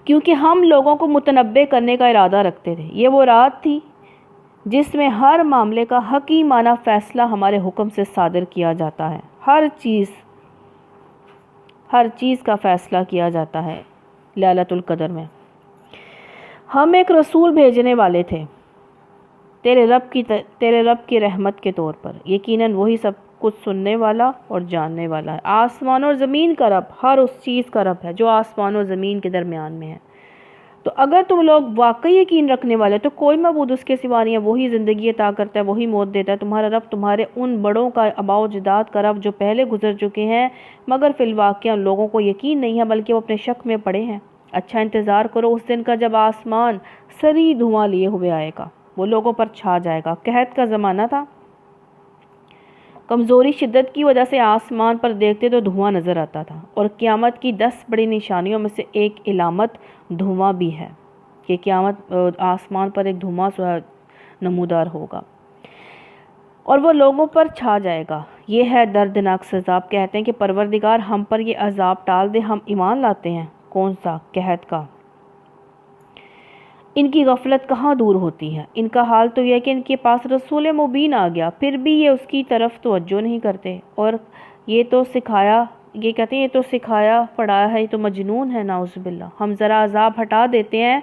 کیونکہ ہم لوگوں کو متنبع کرنے کا ارادہ رکھتے تھے. یہ وہ رات تھی جس میں ہر معاملے کا حکیمانہ فیصلہ ہمارے حکم سے صادر کیا جاتا ہے. ہر چیز کا فیصلہ کیا جاتا ہے لیلۃ القدر میں. ہم ایک رسول بھیجنے والے تھے تیرے رب کی رحمت کے طور پر. یقیناً وہی سب کچھ سننے والا اور جاننے والا ہے. آسمان اور زمین کا رب ہر اس چیز کا رب ہے جو آسمان اور زمین کے درمیان میں ہے. تو اگر تم لوگ واقعی یقین رکھنے والے تو کوئی معبود اس کے سوا نہیں ہے. وہی زندگی عطا کرتا ہے, وہی موت دیتا ہے. تمہارا رب تمہارے ان بڑوں کا آباء و اجداد کا رب جو پہلے گزر چکے ہیں, مگر فی الواقع ان لوگوں کو یقین نہیں ہے بلکہ وہ اپنے شک میں پڑے ہیں. اچھا انتظار کرو اس دن کا جب آسمان سری دھواں لیے ہوئے آئے گا, وہ لوگوں پر چھا جائے گا. قحط کا زمانہ تھا, کمزوری شدت کی وجہ سے آسمان پر دیکھتے تو دھواں نظر آتا تھا. اور قیامت کی 10 بڑی نشانیوں میں سے ایک علامت دھواں بھی ہے کہ قیامت آسمان پر ایک دھواں نمودار ہوگا اور وہ لوگوں پر چھا جائے گا. یہ ہے دردناک سزا. آپ کہتے ہیں کہ پروردگار ہم پر یہ عذاب ٹال دے, ہم ایمان لاتے ہیں. کون سا؟ قحط کا. ان کی غفلت کہاں دور ہوتی ہے. ان کا حال تو یہ ہے کہ ان کے پاس رسول مبین آ گیا, پھر بھی یہ اس کی طرف توجہ نہیں کرتے. اور یہ کہتے ہیں یہ تو سکھایا پڑھایا ہے, یہ تو مجنون ہے. نعوذ باللہ. ہم ذرا عذاب ہٹا دیتے ہیں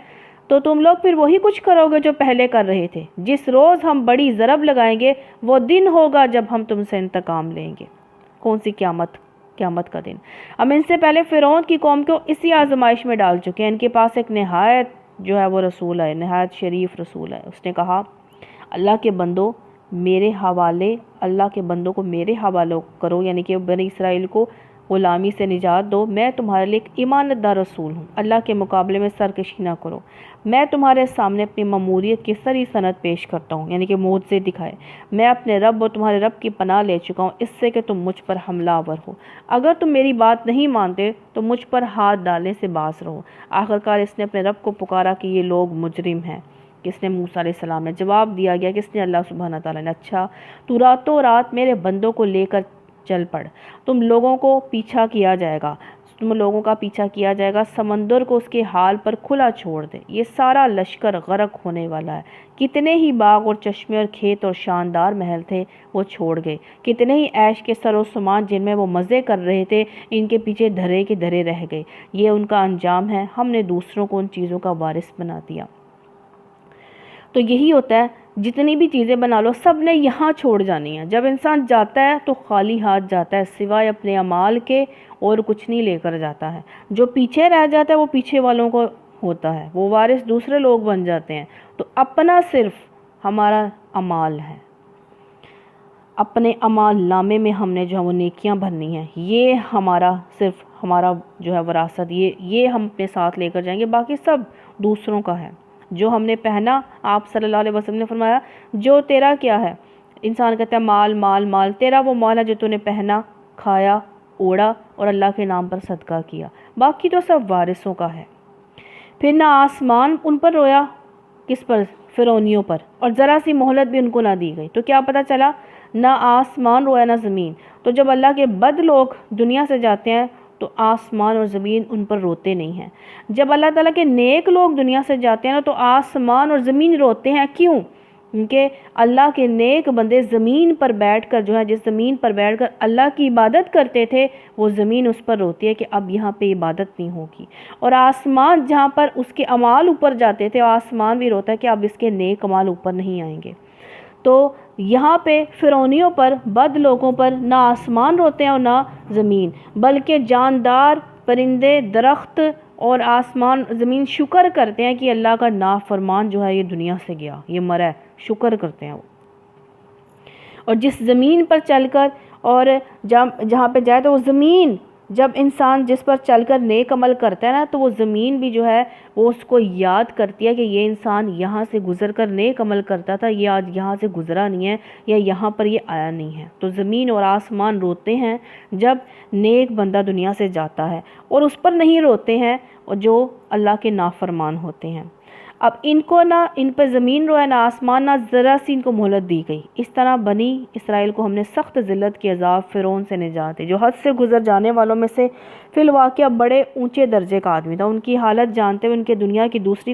تو تم لوگ پھر وہی کچھ کرو گے جو پہلے کر رہے تھے. جس روز ہم بڑی ضرب لگائیں گے وہ دن ہوگا جب ہم تم سے انتقام لیں گے. کون سی قیامت؟ قیامت کا دن. ہم ان سے پہلے فرعون کی قوم کو اسی آزمائش میں ڈال چکے ہیں. ان کے پاس ایک نہایت جو ہے وہ رسول ہے, نہایت شریف رسول ہے. اس نے کہا اللہ کے بندوں کو میرے حوالے کرو, یعنی کہ بنی اسرائیل کو غلامی سے نجات دو. میں تمہارے لیے ایک ایمانت دار رسول ہوں. اللہ کے مقابلے میں سرکشی نہ کرو. میں تمہارے سامنے اپنی ماموریت کی سری سند پیش کرتا ہوں, یعنی کہ معجزے دکھائے. میں اپنے رب اور تمہارے رب کی پناہ لے چکا ہوں اس سے کہ تم مجھ پر حملہ آور ہو. اگر تم میری بات نہیں مانتے تو مجھ پر ہاتھ ڈالنے سے باز رہو. آخرکار اس نے اپنے رب کو پکارا کہ یہ لوگ مجرم ہیں. کس نے؟ موسیٰ علیہ السلام نے. جواب دیا گیا کس نے؟ اللہ سبحانہ تعالیٰ نے. اچھا تو راتوں رات میرے بندوں کو لے کر چل پڑ. تم لوگوں کا پیچھا کیا جائے گا. سمندر کو اس کے حال پر کھلا چھوڑ دے. یہ سارا لشکر غرق ہونے والا ہے. کتنے ہی باغ اور چشمے اور کھیت اور شاندار محل تھے وہ چھوڑ گئے. کتنے ہی عیش کے سر و سامان جن میں وہ مزے کر رہے تھے ان کے پیچھے دھرے کے دھرے رہ گئے. یہ ان کا انجام ہے. ہم نے دوسروں کو ان چیزوں کا وارث بنا دیا. تو یہی ہوتا ہے, جتنی بھی چیزیں بنا لو سب نے یہاں چھوڑ جانی ہے. جب انسان جاتا ہے تو خالی ہاتھ جاتا ہے, سوائے اپنے اعمال کے اور کچھ نہیں لے کر جاتا ہے. جو پیچھے رہ جاتا ہے وہ پیچھے والوں کو ہوتا ہے, وہ وارث دوسرے لوگ بن جاتے ہیں. تو اپنا صرف ہمارا اعمال ہے, اپنے اعمال نامے میں ہم نے جو ہے وہ نیکیاں بھرنی ہیں. یہ ہمارا جو ہے وراثت, یہ ہم اپنے ساتھ لے کر جائیں گے. باقی سب دوسروں کا ہے. جو ہم نے پہنا, آپ صلی اللہ علیہ وسلم نے فرمایا جو تیرا کیا ہے, انسان کہتا ہے مال مال مال, تیرا وہ مال ہے جو تو نے پہنا, کھایا, اوڑا اور اللہ کے نام پر صدقہ کیا. باقی تو سب وارثوں کا ہے. پھر نہ آسمان ان پر رویا, کس پر؟ فرعونیوں پر, اور ذرا سی مہلت بھی ان کو نہ دی گئی. تو کیا پتہ چلا؟ نہ آسمان رویا نہ زمین. تو جب اللہ کے بد لوگ دنیا سے جاتے ہیں تو آسمان اور زمین ان پر روتے نہیں ہیں. جب اللہ تعالیٰ کے نیک لوگ دنیا سے جاتے ہیں نا تو آسمان اور زمین روتے ہیں. کیوں؟ کیونکہ اللہ کے نیک بندے زمین پر بیٹھ کر جس زمین پر بیٹھ کر اللہ کی عبادت کرتے تھے وہ زمین اس پر روتی ہے کہ اب یہاں پہ عبادت نہیں ہوگی. اور آسمان جہاں پر اس کے اعمال اوپر جاتے تھے آسمان بھی روتا ہے کہ اب اس کے نیک اعمال اوپر نہیں آئیں گے. تو یہاں پہ فرعونیوں پر, بد لوگوں پر نہ آسمان روتے ہیں اور نہ زمین, بلکہ جاندار, پرندے, درخت اور آسمان زمین شکر کرتے ہیں کہ اللہ کا نافرمان جو ہے یہ دنیا سے گیا, یہ مرا ہے. شکر کرتے ہیں وہ. اور جس زمین پر چل کر اور جہاں پہ جائے تو وہ زمین, جب انسان جس پر چل کر نیک عمل کرتا ہے نا تو وہ زمین بھی جو ہے وہ اس کو یاد کرتی ہے کہ یہ انسان یہاں سے گزر کر نیک عمل کرتا تھا, یہ آج یہاں سے گزرا نہیں ہے یا یہاں پر یہ آیا نہیں ہے. تو زمین اور آسمان روتے ہیں جب نیک بندہ دنیا سے جاتا ہے, اور اس پر نہیں روتے ہیں جو اللہ کے نافرمان ہوتے ہیں. اب ان کو نہ ان پہ زمین رویا نہ آسمان، نہ ذرا سی ان کو مہلت دی گئی۔ اس طرح بنی اسرائیل کو ہم نے سخت ذلت کی عذاب فرعون سے نجات دی، جو حد سے گزر جانے والوں میں سے فی الواقعہ بڑے اونچے درجے کا آدمی تھا۔ ان کی حالت جانتے ہوئے ان کو دنیا کی دوسری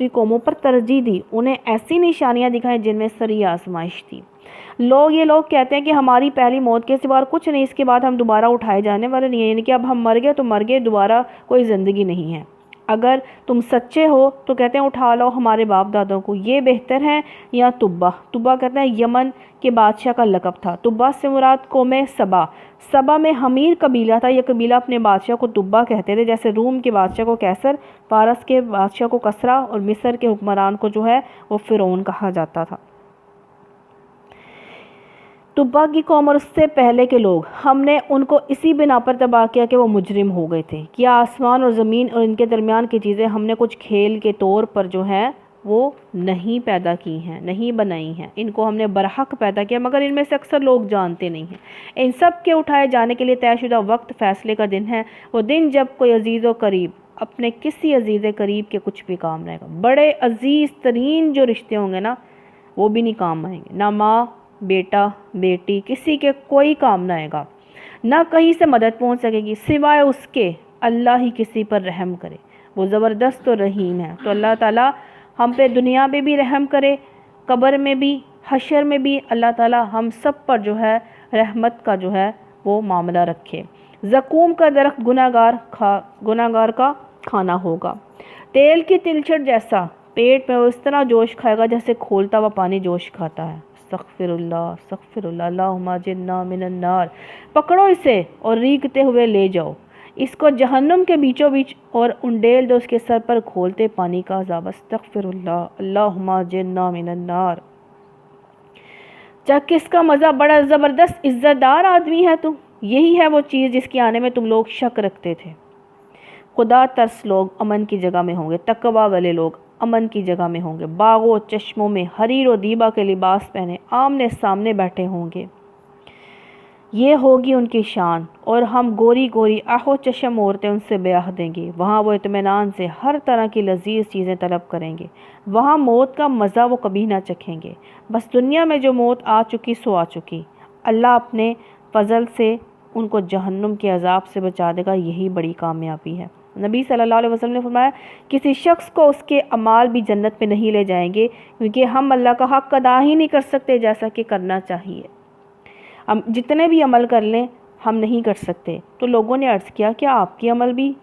قوموں پر ترجیح دی، انہیں ایسی نشانیاں دکھائیں جن میں سری آزمائش تھی۔ یہ لوگ کہتے ہیں کہ ہماری پہلی موت کے سوا کچھ نہیں، اس کے بعد ہم دوبارہ اٹھائے جانے والے نہیں ہیں، یعنی کہ اب ہم مر گئے تو مر گئے، دوبارہ کوئی زندگی نہیں ہے۔ اگر تم سچے ہو تو کہتے ہیں اٹھا لو ہمارے باپ دادوں کو، یہ بہتر ہے یا تبا کہتے ہیں یمن کے بادشاہ کا لقب تھا۔ تبا سے مراد قوم سبا میں حمیر قبیلہ تھا۔ یہ قبیلہ اپنے بادشاہ کو تبا کہتے تھے، جیسے روم کے بادشاہ کو کیسر، فارس کے بادشاہ کو کسرا اور مصر کے حکمران کو جو ہے وہ فرعون کہا جاتا تھا۔ تبا کی قوم اور اس سے پہلے کے لوگ، ہم نے ان کو اسی بنا پر تباہ کیا کہ وہ مجرم ہو گئے تھے۔ کیا آسمان اور زمین اور ان کے درمیان کی چیزیں ہم نے کچھ کھیل کے طور پر جو ہے وہ نہیں پیدا کی ہیں، نہیں بنائی ہیں، ان کو ہم نے برحق پیدا کیا، مگر ان میں سے اکثر لوگ جانتے نہیں ہیں۔ ان سب کے اٹھائے جانے کے لیے طے شدہ وقت فیصلے کا دن ہے، وہ دن جب کوئی عزیز و قریب اپنے کسی عزیز قریب کے کچھ بھی کام رہے گا۔ بڑے عزیز ترین جو رشتے ہوں گے نا وہ بھی نہیں کام آئیں گے، نہ ماں بیٹا بیٹی کسی کے کوئی کام نہ آئے گا، نہ کہیں سے مدد پہنچ سکے گی سوائے اس کے اللہ ہی کسی پر رحم کرے، وہ زبردست اور رحیم ہے۔ تو اللہ تعالیٰ ہم پہ دنیا میں بھی رحم کرے، قبر میں بھی، حشر میں بھی اللہ تعالیٰ ہم سب پر جو ہے رحمت کا جو ہے وہ معاملہ رکھے۔ زقوم کا درخت گناہگار کا کھانا ہوگا، تیل کی تلچھٹ جیسا پیٹ میں وہ اس طرح جوش کھائے گا جیسے کھولتا ہوا پانی جوش کھاتا ہے۔ استغفر اللہ اللہم اجرنا من النار۔ پکڑو اسے اور ریگتے ہوئے لے جاؤ، اس کو جہنم کے بیچوں بیچ اور انڈیل دو اس کے سر پر کھولتے پانی کا عذاب۔ استغفر اللہ اللہم اجرنا من النار۔ چک اس کا مزہ، بڑا زبردست عزت دار آدمی ہے تم، یہی ہے وہ چیز جس کے آنے میں تم لوگ شک رکھتے تھے۔ خدا ترس لوگ امن کی جگہ میں ہوں گے، تقوی والے لوگ امن کی جگہ میں ہوں گے، باغوں چشموں میں حریر و دیبا کے لباس پہنے آمنے سامنے بیٹھے ہوں گے، یہ ہوگی ان کی شان، اور ہم گوری گوری آہو چشم عورتیں ان سے بیاہ دیں گے، وہاں وہ اطمینان سے ہر طرح کی لذیذ چیزیں طلب کریں گے، وہاں موت کا مزہ وہ کبھی نہ چکھیں گے۔ بس دنیا میں جو موت آ چکی سو آ چکی، اللہ اپنے فضل سے ان کو جہنم کے عذاب سے بچا دے گا، یہی بڑی کامیابی ہے۔ نبی صلی اللہ علیہ وسلم نے فرمایا کسی شخص کو اس کے اعمال بھی جنت میں نہیں لے جائیں گے، کیونکہ ہم اللہ کا حق ادا ہی نہیں کر سکتے جیسا کہ کرنا چاہیے، ہم جتنے بھی عمل کر لیں ہم نہیں کر سکتے۔ تو لوگوں نے عرض کیا کیا آپ کی عمل بھی؟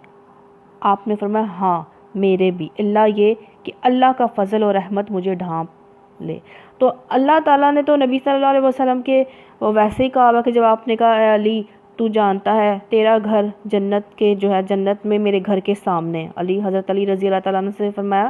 آپ نے فرمایا ہاں میرے بھی، اللہ یہ کہ اللہ کا فضل اور رحمت مجھے ڈھانپ لے۔ تو اللہ تعالیٰ نے تو نبی صلی اللہ علیہ وسلم کے ویسے ہی کہا کہ جب آپ نے کہا اے علی تو جانتا ہے تیرا گھر جنت کے جو ہے جنت میں میرے گھر کے سامنے، حضرت علی رضی اللہ تعالیٰ عنہ سے فرمایا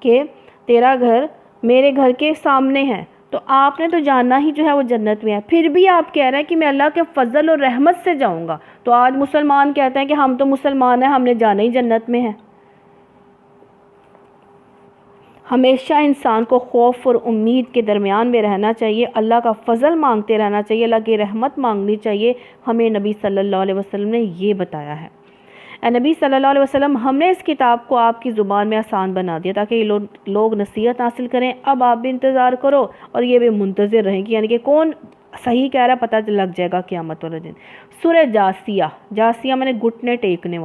کہ تیرا گھر میرے گھر کے سامنے ہے، تو آپ نے تو جاننا ہی جو ہے وہ جنت میں ہے، پھر بھی آپ کہہ رہے ہیں کہ میں اللہ کے فضل اور رحمت سے جاؤں گا۔ تو آج مسلمان کہتے ہیں کہ ہم تو مسلمان ہیں، ہم نے جانا ہی جنت میں ہے۔ ہمیشہ انسان کو خوف اور امید کے درمیان میں رہنا چاہیے، اللہ کا فضل مانگتے رہنا چاہیے، اللہ کی رحمت مانگنی چاہیے، ہمیں نبی صلی اللہ علیہ وسلم نے یہ بتایا ہے۔ اے نبی صلی اللہ علیہ وسلم، ہم نے اس کتاب کو آپ کی زبان میں آسان بنا دیا تاکہ یہ لوگ نصیحت حاصل کریں، اب آپ بھی انتظار کرو اور یہ بھی منتظر رہیں گے، یعنی کہ کون صحیح کہہ رہا پتہ لگ جائے گا قیامت والے دن۔ سورہ جاسیہ میں نے گھٹنے ٹیکنے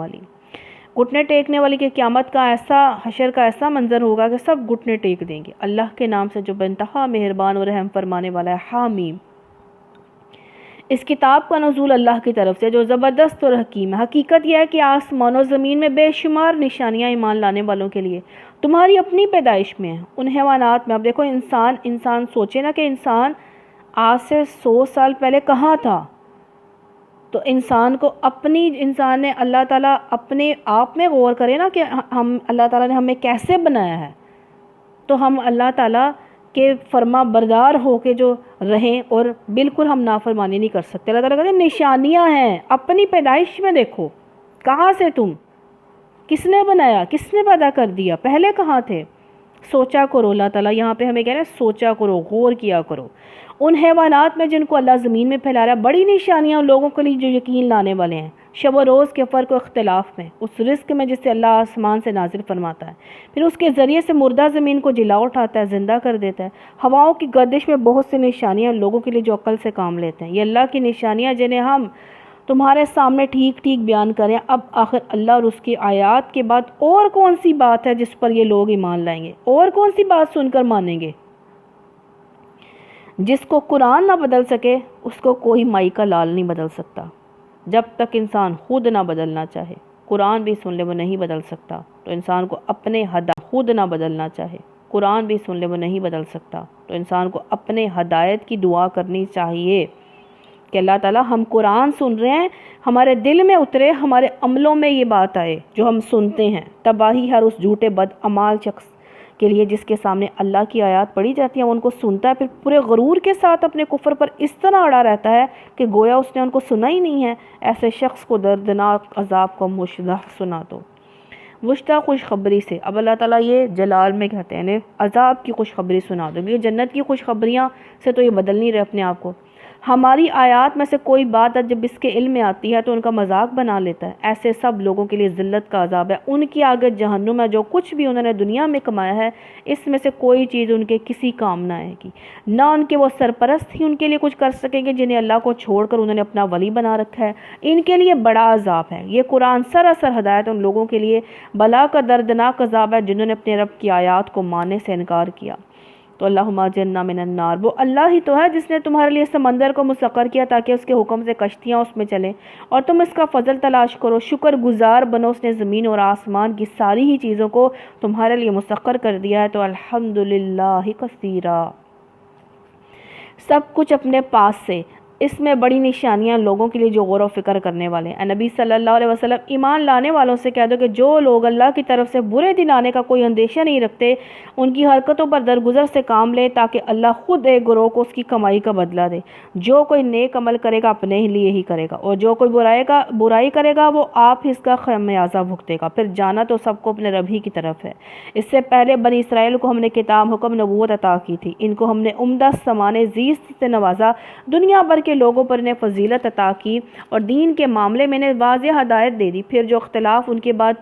والی کہ قیامت کا ایسا حشر کا ایسا منظر ہوگا کہ سب گھٹنے ٹیک دیں گے۔ اللہ کے نام سے جو بے انتہا مہربان اور رحم فرمانے والا ہے، حامیم۔ اس کتاب کا نزول اللہ کی طرف سے جو زبردست اور حکیم ہے۔ حقیقت یہ ہے کہ آسمان و زمین میں بے شمار نشانیاں ایمان لانے والوں کے لیے تمہاری اپنی پیدائش میں ہیں، ان حیوانات میں۔ اب دیکھو انسان سوچے نا کہ انسان آج سے 100 سال پہلے کہاں تھا، تو انسان نے اللہ تعالیٰ اپنے آپ میں غور کرے نا کہ اللہ تعالیٰ نے ہمیں کیسے بنایا ہے، تو ہم اللہ تعالیٰ کے فرما بردار ہو کے جو رہیں اور بالکل ہم نافرمانی نہیں کر سکتے۔ اللہ تعالیٰ کہتے ہیں نشانیاں ہیں، اپنی پیدائش میں دیکھو، کہاں سے تم، کس نے بنایا، کس نے پیدا کر دیا، پہلے کہاں تھے، سوچا کرو۔ اللہ تعالیٰ یہاں پہ ہمیں کہہ رہے ہیں سوچا کرو، غور کیا کرو۔ ان حیوانات میں جن کو اللہ زمین میں پھیلا رہا ہے، بڑی نشانیاں لوگوں کے لیے جو یقین لانے والے ہیں۔ شب و روز کے فرق و اختلاف میں، اس رزق میں جسے اللہ آسمان سے نازل فرماتا ہے، پھر اس کے ذریعے سے مردہ زمین کو جلا اٹھاتا ہے، زندہ کر دیتا ہے، ہواؤں کی گردش میں بہت سی نشانیاں لوگوں کے لیے جو عقل سے کام لیتے ہیں۔ یہ اللہ کی نشانیاں جنہیں ہم تمہارے سامنے ٹھیک ٹھیک بیان کریں، اب آخر اللہ اور اس کی آیات کے بعد اور کون سی بات ہے جس پر یہ لوگ ایمان لائیں گے؟ اور کون سی بات سن کر مانیں گے؟ جس کو قرآن نہ بدل سکے اس کو کوئی مائی کا لال نہیں بدل سکتا۔ جب تک انسان خود نہ بدلنا چاہے، قرآن بھی سن لے وہ نہیں بدل سکتا، تو انسان کو اپنے خود نہ بدلنا چاہے، قرآن بھی سن لے وہ نہیں بدل سکتا، تو انسان کو اپنے ہدایت کی دعا کرنی چاہیے کہ اللہ تعالیٰ ہم قرآن سن رہے ہیں، ہمارے دل میں اترے، ہمارے عملوں میں یہ بات آئے جو ہم سنتے ہیں۔ تباہی ہر اس جھوٹے بد عمال شخص کے لیے جس کے سامنے اللہ کی آیات پڑھی جاتی ہیں، وہ ان کو سنتا ہے، پھر پورے غرور کے ساتھ اپنے کفر پر اس طرح اڑا رہتا ہے کہ گویا اس نے ان کو سنا ہی نہیں ہے۔ ایسے شخص کو دردناک عذاب کا مشتاق سنا دو۔ مشتاق خوشخبری سے، اب اللہ تعالیٰ یہ جلال میں کہتے ہیں عذاب کی خوشخبری سنا دو۔ یہ جنت کی خوشخبریاں سے تو یہ بدل نہیں رہے اپنے آپ کو۔ ہماری آیات میں سے کوئی بات جب اس کے علم میں آتی ہے تو ان کا مذاق بنا لیتا ہے۔ ایسے سب لوگوں کے لیے ذلت کا عذاب ہے، ان کی آگے جہنم ہے۔ جو کچھ بھی انہوں نے دنیا میں کمایا ہے اس میں سے کوئی چیز ان کے کسی کام نہ آئے گی، نہ ان کے وہ سرپرست ہی ان کے لیے کچھ کر سکیں گے جنہیں اللہ کو چھوڑ کر انہوں نے اپنا ولی بنا رکھا ہے۔ ان کے لیے بڑا عذاب ہے۔ یہ قرآن سراسر ہدایت ان لوگوں کے لیے بلا کا دردناک عذاب ہے جنہوں نے اپنے رب کی آیات کو ماننے سے انکار کیا۔ تو اللہم اجرنا من النار، وہ اللہ ہی تو ہے جس نے تمہارے لیے سمندر کو مسخر کیا تاکہ اس کے حکم سے کشتیاں اس میں چلیں اور تم اس کا فضل تلاش کرو، شکر گزار بنو۔ اس نے زمین اور آسمان کی ساری ہی چیزوں کو تمہارے لیے مسخر کر دیا ہے، تو الحمدللہ کثیرا، سب کچھ اپنے پاس سے۔ اس میں بڑی نشانیاں لوگوں کے لیے جو غور و فکر کرنے والے ہیں۔ نبی صلی اللہ علیہ وسلم ایمان لانے والوں سے کہہ دو کہ جو لوگ اللہ کی طرف سے برے دن آنے کا کوئی اندیشہ نہیں رکھتے، ان کی حرکتوں پر درگزر سے کام لے تاکہ اللہ خود ایک گروہ کو اس کی کمائی کا بدلہ دے۔ جو کوئی نیک عمل کرے گا اپنے لیے ہی کرے گا، اور جو کوئی برائی کرے گا وہ آپ ہی اس کا خمیازہ بھگتے گا، پھر جانا تو سب کو اپنے رب ہی کی طرف ہے۔ اس سے پہلے بنی اسرائیل کو ہم نے کتاب، حکم، نبوت عطا کی تھی، ان کو ہم نے عمدہ سامان زیست سے نوازا، دنیا بھر کے لوگوں پر انہیں فضیلت عطا کی اور دین کے معاملے میں انہیں واضح ہدایت دے دی۔ پھر جو اختلاف ان کے بعد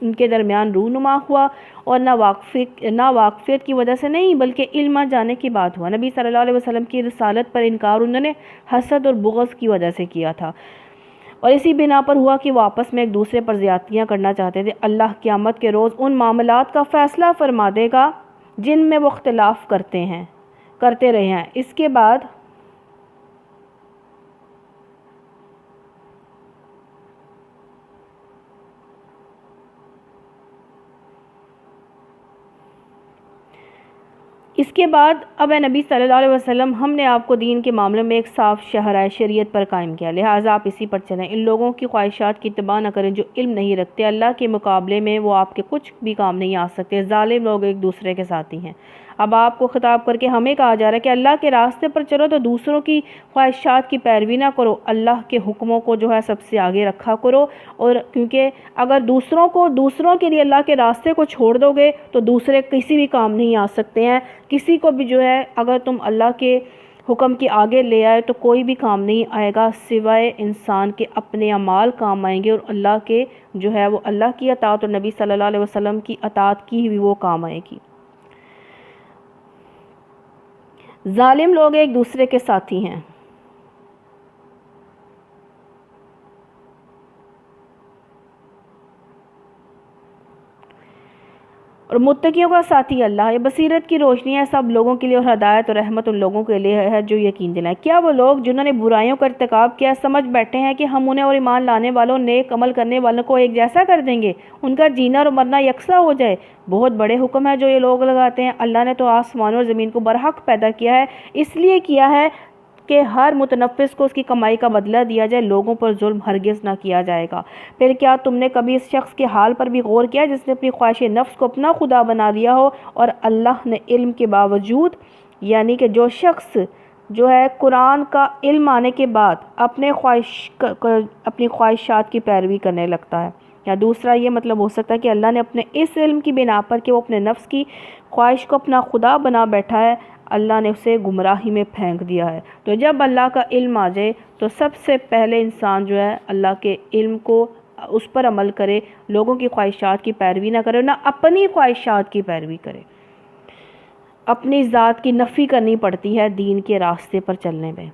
ان کے درمیان رونما ہوا اور نہ واقفیت کی وجہ سے نہیں بلکہ علم جانے کی بات ہوا۔ نبی صلی اللہ علیہ وسلم کی رسالت پر انکار انہوں نے حسد اور بغض کی وجہ سے کیا تھا، اور اسی بنا پر ہوا کہ وہ آپس میں ایک دوسرے پر زیادتیاں کرنا چاہتے تھے۔ اللہ قیامت کے روز ان معاملات کا فیصلہ فرما دے گا جن میں وہ اختلاف کرتے رہے ہیں۔ اس کے بعد اب اے نبی صلی اللہ علیہ وسلم، ہم نے آپ کو دین کے معاملے میں ایک صاف شرح شریعت پر قائم کیا، لہٰذا آپ اسی پر چلیں۔ ان لوگوں کی خواہشات کی اتباع نہ کریں جو علم نہیں رکھتے، اللہ کے مقابلے میں وہ آپ کے کچھ بھی کام نہیں آ سکتے۔ ظالم لوگ ایک دوسرے کے ساتھی ہیں۔ اب آپ کو خطاب کر کے ہمیں کہا جا رہا ہے کہ اللہ کے راستے پر چلو تو دوسروں کی خواہشات کی پیروی نہ کرو، اللہ کے حکموں کو جو ہے سب سے آگے رکھا کرو، اور کیونکہ اگر دوسروں کے لیے اللہ کے راستے کو چھوڑ دو گے تو دوسرے کسی بھی کام نہیں آ سکتے ہیں۔ کسی کو بھی جو ہے اگر تم اللہ کے حکم کے آگے لے آئے تو کوئی بھی کام نہیں آئے گا سوائے انسان کے اپنے اعمال کام آئیں گے، اور اللہ کے جو ہے وہ اللہ کی اطاعت اور نبی صلی اللہ علیہ وسلم کی اطاعت کی بھی وہ کام آئے گی۔ ظالم لوگ ایک دوسرے کے ساتھی ہیں۔ اور متقیوں کا ساتھی اللہ ہے، بصیرت کی روشنی ہے سب لوگوں کے لیے، اور ہدایت اور رحمت ان لوگوں کے لیے ہے جو یقین دلائیں۔ کیا وہ لوگ جنہوں نے برائیوں کا ارتکاب کیا سمجھ بیٹھے ہیں کہ ہم انہیں اور ایمان لانے والوں، نیک عمل کرنے والوں کو ایک جیسا کر دیں گے، ان کا جینا اور مرنا یکساں ہو جائے؟ بہت بڑے حکم ہے جو یہ لوگ لگاتے ہیں۔ اللہ نے تو آسمانوں اور زمین کو برحق پیدا کیا ہے، اس لیے کیا ہے کہ ہر متنفس کو اس کی کمائی کا بدلہ دیا جائے، لوگوں پر ظلم ہرگز نہ کیا جائے گا۔ پھر کیا تم نے کبھی اس شخص کے حال پر بھی غور کیا جس نے اپنی خواہش نفس کو اپنا خدا بنا لیا ہو، اور اللہ نے علم کے باوجود، یعنی کہ جو شخص جو ہے قرآن کا علم آنے کے بعد اپنی خواہشات کی پیروی کرنے لگتا ہے، یا دوسرا یہ مطلب ہو سکتا ہے کہ اللہ نے اپنے اس علم کی بنا پر کہ وہ اپنے نفس کی خواہش کو اپنا خدا بنا بیٹھا ہے، اللہ نے اسے گمراہی میں پھینک دیا ہے۔ تو جب اللہ کا علم آ جائے تو سب سے پہلے انسان جو ہے اللہ کے علم کو اس پر عمل کرے، لوگوں کی خواہشات کی پیروی نہ کرے، نہ اپنی خواہشات کی پیروی کرے۔ اپنی ذات کی نفی کرنی پڑتی ہے دین کے راستے پر چلنے میں۔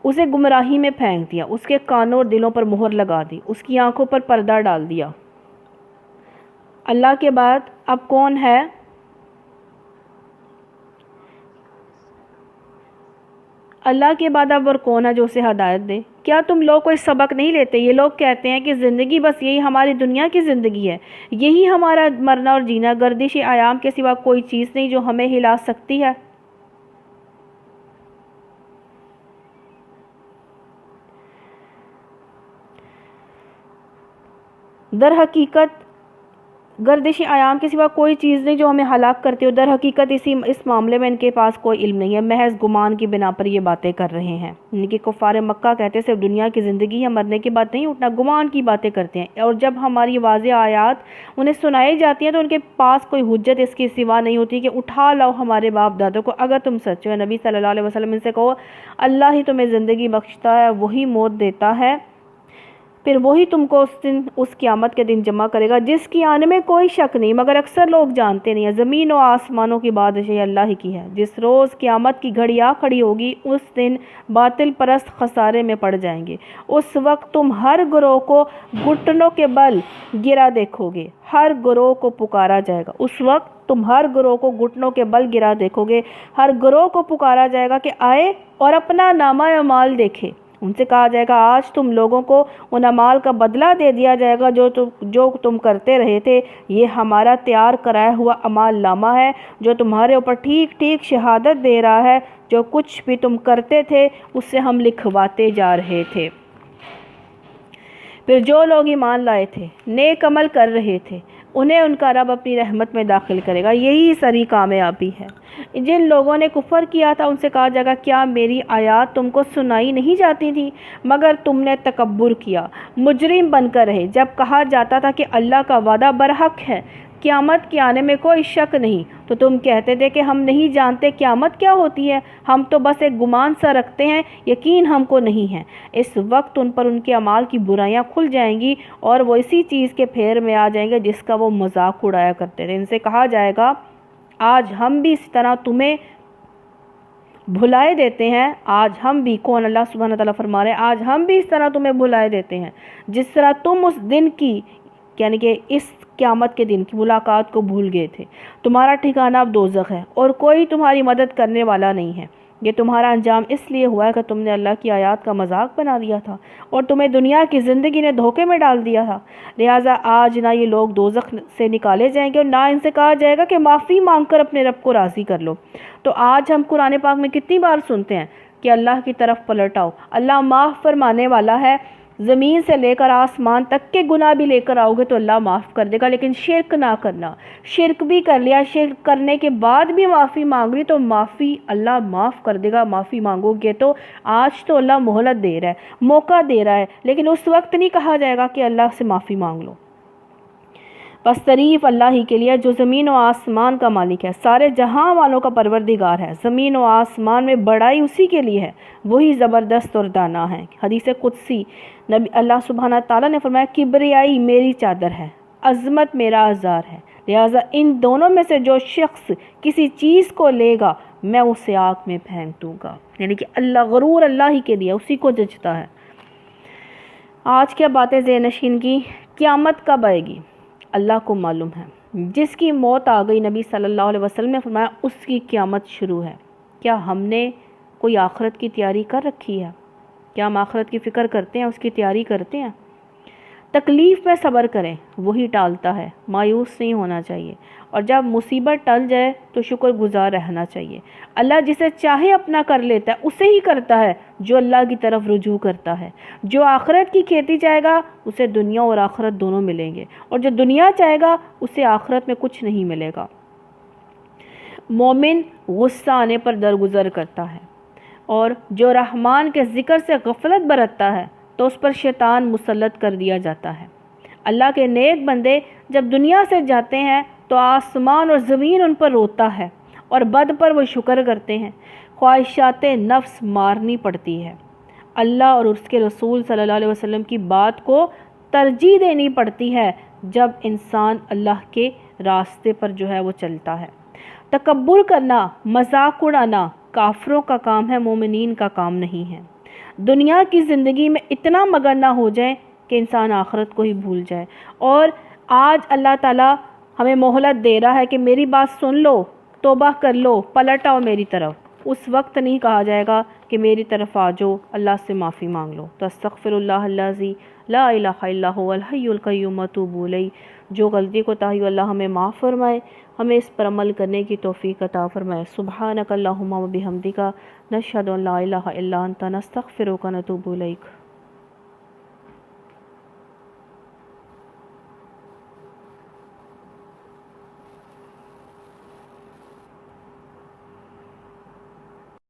اسے گمراہی میں پھینک دیا، اس کے کانوں اور دلوں پر مہر لگا دی، اس کی آنکھوں پر پردہ ڈال دیا۔ اللہ کے بعد اب کون ہے؟ اللہ کے بعد اب اور کون ہے جو اسے ہدایت دے؟ کیا تم لوگ کوئی سبق نہیں لیتے؟ یہ لوگ کہتے ہیں کہ زندگی بس یہی ہماری دنیا کی زندگی ہے، یہی ہمارا مرنا اور جینا، گردش ایام کے سوا کوئی چیز نہیں جو ہمیں ہلا سکتی ہے۔ در حقیقت گردش ایام کے سوا کوئی چیز نہیں جو ہمیں ہلاک کرتی ہو۔ در حقیقت اس معاملے میں ان کے پاس کوئی علم نہیں ہے، محض گمان کی بنا پر یہ باتیں کر رہے ہیں۔ ان کے کفار مکہ کہتے ہیں صرف دنیا کی زندگی ہے، مرنے کے بعد نہیں اٹھنا، گمان کی باتیں کرتے ہیں۔ اور جب ہماری واضح آیات انہیں سنائی جاتی ہیں تو ان کے پاس کوئی حجت اس کی سوا نہیں ہوتی کہ اٹھا لاؤ ہمارے باپ دادوں کو، اگر تم سچے ہو۔ نبی صلی اللہ علیہ وسلم ان سے کہو اللہ ہی تمہیں زندگی بخشتا ہے، وہی موت دیتا ہے، پھر وہی تم کو اس قیامت کے دن جمع کرے گا جس کی آنے میں کوئی شک نہیں، مگر اکثر لوگ جانتے نہیں ہیں۔ زمین و آسمانوں کی بادشاہی اللہ ہی کی ہے۔ جس روز قیامت کی گھڑی آ کھڑی ہوگی اس دن باطل پرست خسارے میں پڑ جائیں گے۔ اس وقت تم ہر گروہ کو گھٹنوں کے بل گرا دیکھو گے، ہر گروہ کو پکارا جائے گا۔ اس وقت تم ہر گروہ کو گھٹنوں کے بل گرا دیکھو گے، ہر گروہ کو پکارا جائے گا کہ آئے اور اپنا نامہ اعمال دیکھے۔ ان سے کہا جائے گا آج تم لوگوں کو ان اعمال کا بدلہ دے دیا جائے گا جو تم کرتے رہے تھے، یہ ہمارا تیار کرایا ہوا اعمال نامہ ہے جو تمہارے اوپر ٹھیک ٹھیک شہادت دے رہا ہے، جو کچھ بھی تم کرتے تھے اس سے ہم لکھواتے جا رہے تھے۔ پھر جو لوگ ایمان لائے تھے، نیک عمل کر رہے تھے، انہیں ان کا رب اپنی رحمت میں داخل کرے گا، یہی سری کامیابی ہے۔ جن لوگوں نے کفر کیا تھا ان سے کہا جائے گا کیا میری آیات تم کو سنائی نہیں جاتی تھی، مگر تم نے تکبر کیا، مجرم بن کر رہے۔ جب کہا جاتا تھا کہ اللہ کا وعدہ برحق ہے، قیامت کے آنے میں کوئی شک نہیں، تو تم کہتے تھے کہ ہم نہیں جانتے قیامت کیا ہوتی ہے، ہم تو بس ایک گمان سا رکھتے ہیں، یقین ہم کو نہیں ہے۔ اس وقت ان پر ان کے اعمال کی برائیاں کھل جائیں گی اور وہ اسی چیز کے پھیر میں آ جائیں گے جس کا وہ مذاق اڑایا کرتے تھے۔ ان سے کہا جائے گا آج ہم بھی اس طرح تمہیں بھلائے دیتے ہیں، آج ہم بھی، کون؟ اللہ سبحانہ تعالیٰ فرما رہے ہیں آج ہم بھی اس طرح تمہیں بھلائے دیتے ہیں جس طرح تم اس دن کی، یعنی کہ اس قیامت کے دن کی ملاقات کو بھول گئے تھے۔ تمہارا ٹھکانہ اب دوزخ ہے اور کوئی تمہاری مدد کرنے والا نہیں ہے۔ یہ تمہارا انجام اس لیے ہوا ہے کہ تم نے اللہ کی آیات کا مذاق بنا دیا تھا اور تمہیں دنیا کی زندگی نے دھوکے میں ڈال دیا تھا، لہٰذا آج نہ یہ لوگ دوزخ سے نکالے جائیں گے اور نہ ان سے کہا جائے گا کہ معافی مانگ کر اپنے رب کو راضی کر لو۔ تو آج ہم قرآن پاک میں کتنی بار سنتے ہیں کہ اللہ کی طرف پلٹ آؤ، اللہ معاف فرمانے والا ہے، زمین سے لے کر آسمان تک کے گناہ بھی لے کر آؤ گے تو اللہ معاف کر دے گا، لیکن شرک نہ کرنا۔ شرک بھی کر لیا، شرک کرنے کے بعد بھی معافی مانگ لی تو معافی اللہ معاف کر دے گا۔ معافی مانگو گے تو آج تو اللہ مہلت دے رہا ہے، موقع دے رہا ہے، لیکن اس وقت نہیں کہا جائے گا کہ اللہ سے معافی مانگ لو۔ بس تعریف اللہ ہی کے لیے جو زمین و آسمان کا مالک ہے، سارے جہاں والوں کا پروردگار ہے۔ زمین و آسمان میں بڑائی اسی کے لیے ہے، وہی زبردست اور دانا ہے۔ حدیث قدسی نبی اللہ سبحانہ تعالیٰ نے فرمایا کبریائی میری چادر ہے، عظمت میرا ازار ہے، لہٰذا ان دونوں میں سے جو شخص کسی چیز کو لے گا میں اسے آگ میں پھینک دوں گا۔ یعنی کہ اللہ، غرور اللہ ہی کے لیے، اسی کو جچتا ہے۔ آج کیا باتیں ذہن نشین کی، قیامت کب آئے گی اللہ کو معلوم ہے۔ جس کی موت آ گئی، نبی صلی اللہ علیہ وسلم نے فرمایا اس کی قیامت شروع ہے۔ کیا ہم نے کوئی آخرت کی تیاری کر رکھی ہے؟ کیا ہم آخرت کی فکر کرتے ہیں، اس کی تیاری کرتے ہیں؟ تکلیف میں صبر کریں، وہی ٹالتا ہے، مایوس نہیں ہونا چاہیے، اور جب مصیبت ٹل جائے تو شکر گزار رہنا چاہیے۔ اللہ جسے چاہے اپنا کر لیتا ہے، اسے ہی کرتا ہے جو اللہ کی طرف رجوع کرتا ہے۔ جو آخرت کی کھیتی چاہے گا اسے دنیا اور آخرت دونوں ملیں گے، اور جو دنیا چاہے گا اسے آخرت میں کچھ نہیں ملے گا۔ مومن غصہ آنے پر درگزر کرتا ہے، اور جو رحمان کے ذکر سے غفلت برتتا ہے تو اس پر شیطان مسلط کر دیا جاتا ہے۔ اللہ کے نیک بندے جب دنیا سے جاتے ہیں تو آسمان اور زمین ان پر روتا ہے، اور بد پر وہ شکر کرتے ہیں۔ خواہشات نفس مارنی پڑتی ہے، اللہ اور اس کے رسول صلی اللہ علیہ وسلم کی بات کو ترجیح دینی پڑتی ہے جب انسان اللہ کے راستے پر جو ہے وہ چلتا ہے۔ تکبر کرنا، مذاق اڑانا کافروں کا کام ہے، مومنین کا کام نہیں ہے۔ دنیا کی زندگی میں اتنا مگن نہ ہو جائے کہ انسان آخرت کو ہی بھول جائے۔ اور آج اللہ تعالیٰ ہمیں مہلت دے رہا ہے کہ میری بات سن لو، توبہ کر لو، پلٹ آؤ میری طرف۔ اس وقت نہیں کہا جائے گا کہ میری طرف آ جاؤ، اللہ سے معافی مانگ لو۔ تو استغفر اللہ الذی لا الہ الا هو الحی القیوم واتوب الیہ۔ جو غلطی کو تاہی اللہ ہمیں معاف فرمائے، ہمیں اس پر عمل کرنے کی توفیق عطا فرمائے۔ سبحانک اللہم و بحمدک، نشہد ان لا الہ الا انت، نستغفرک و نتوب الیک۔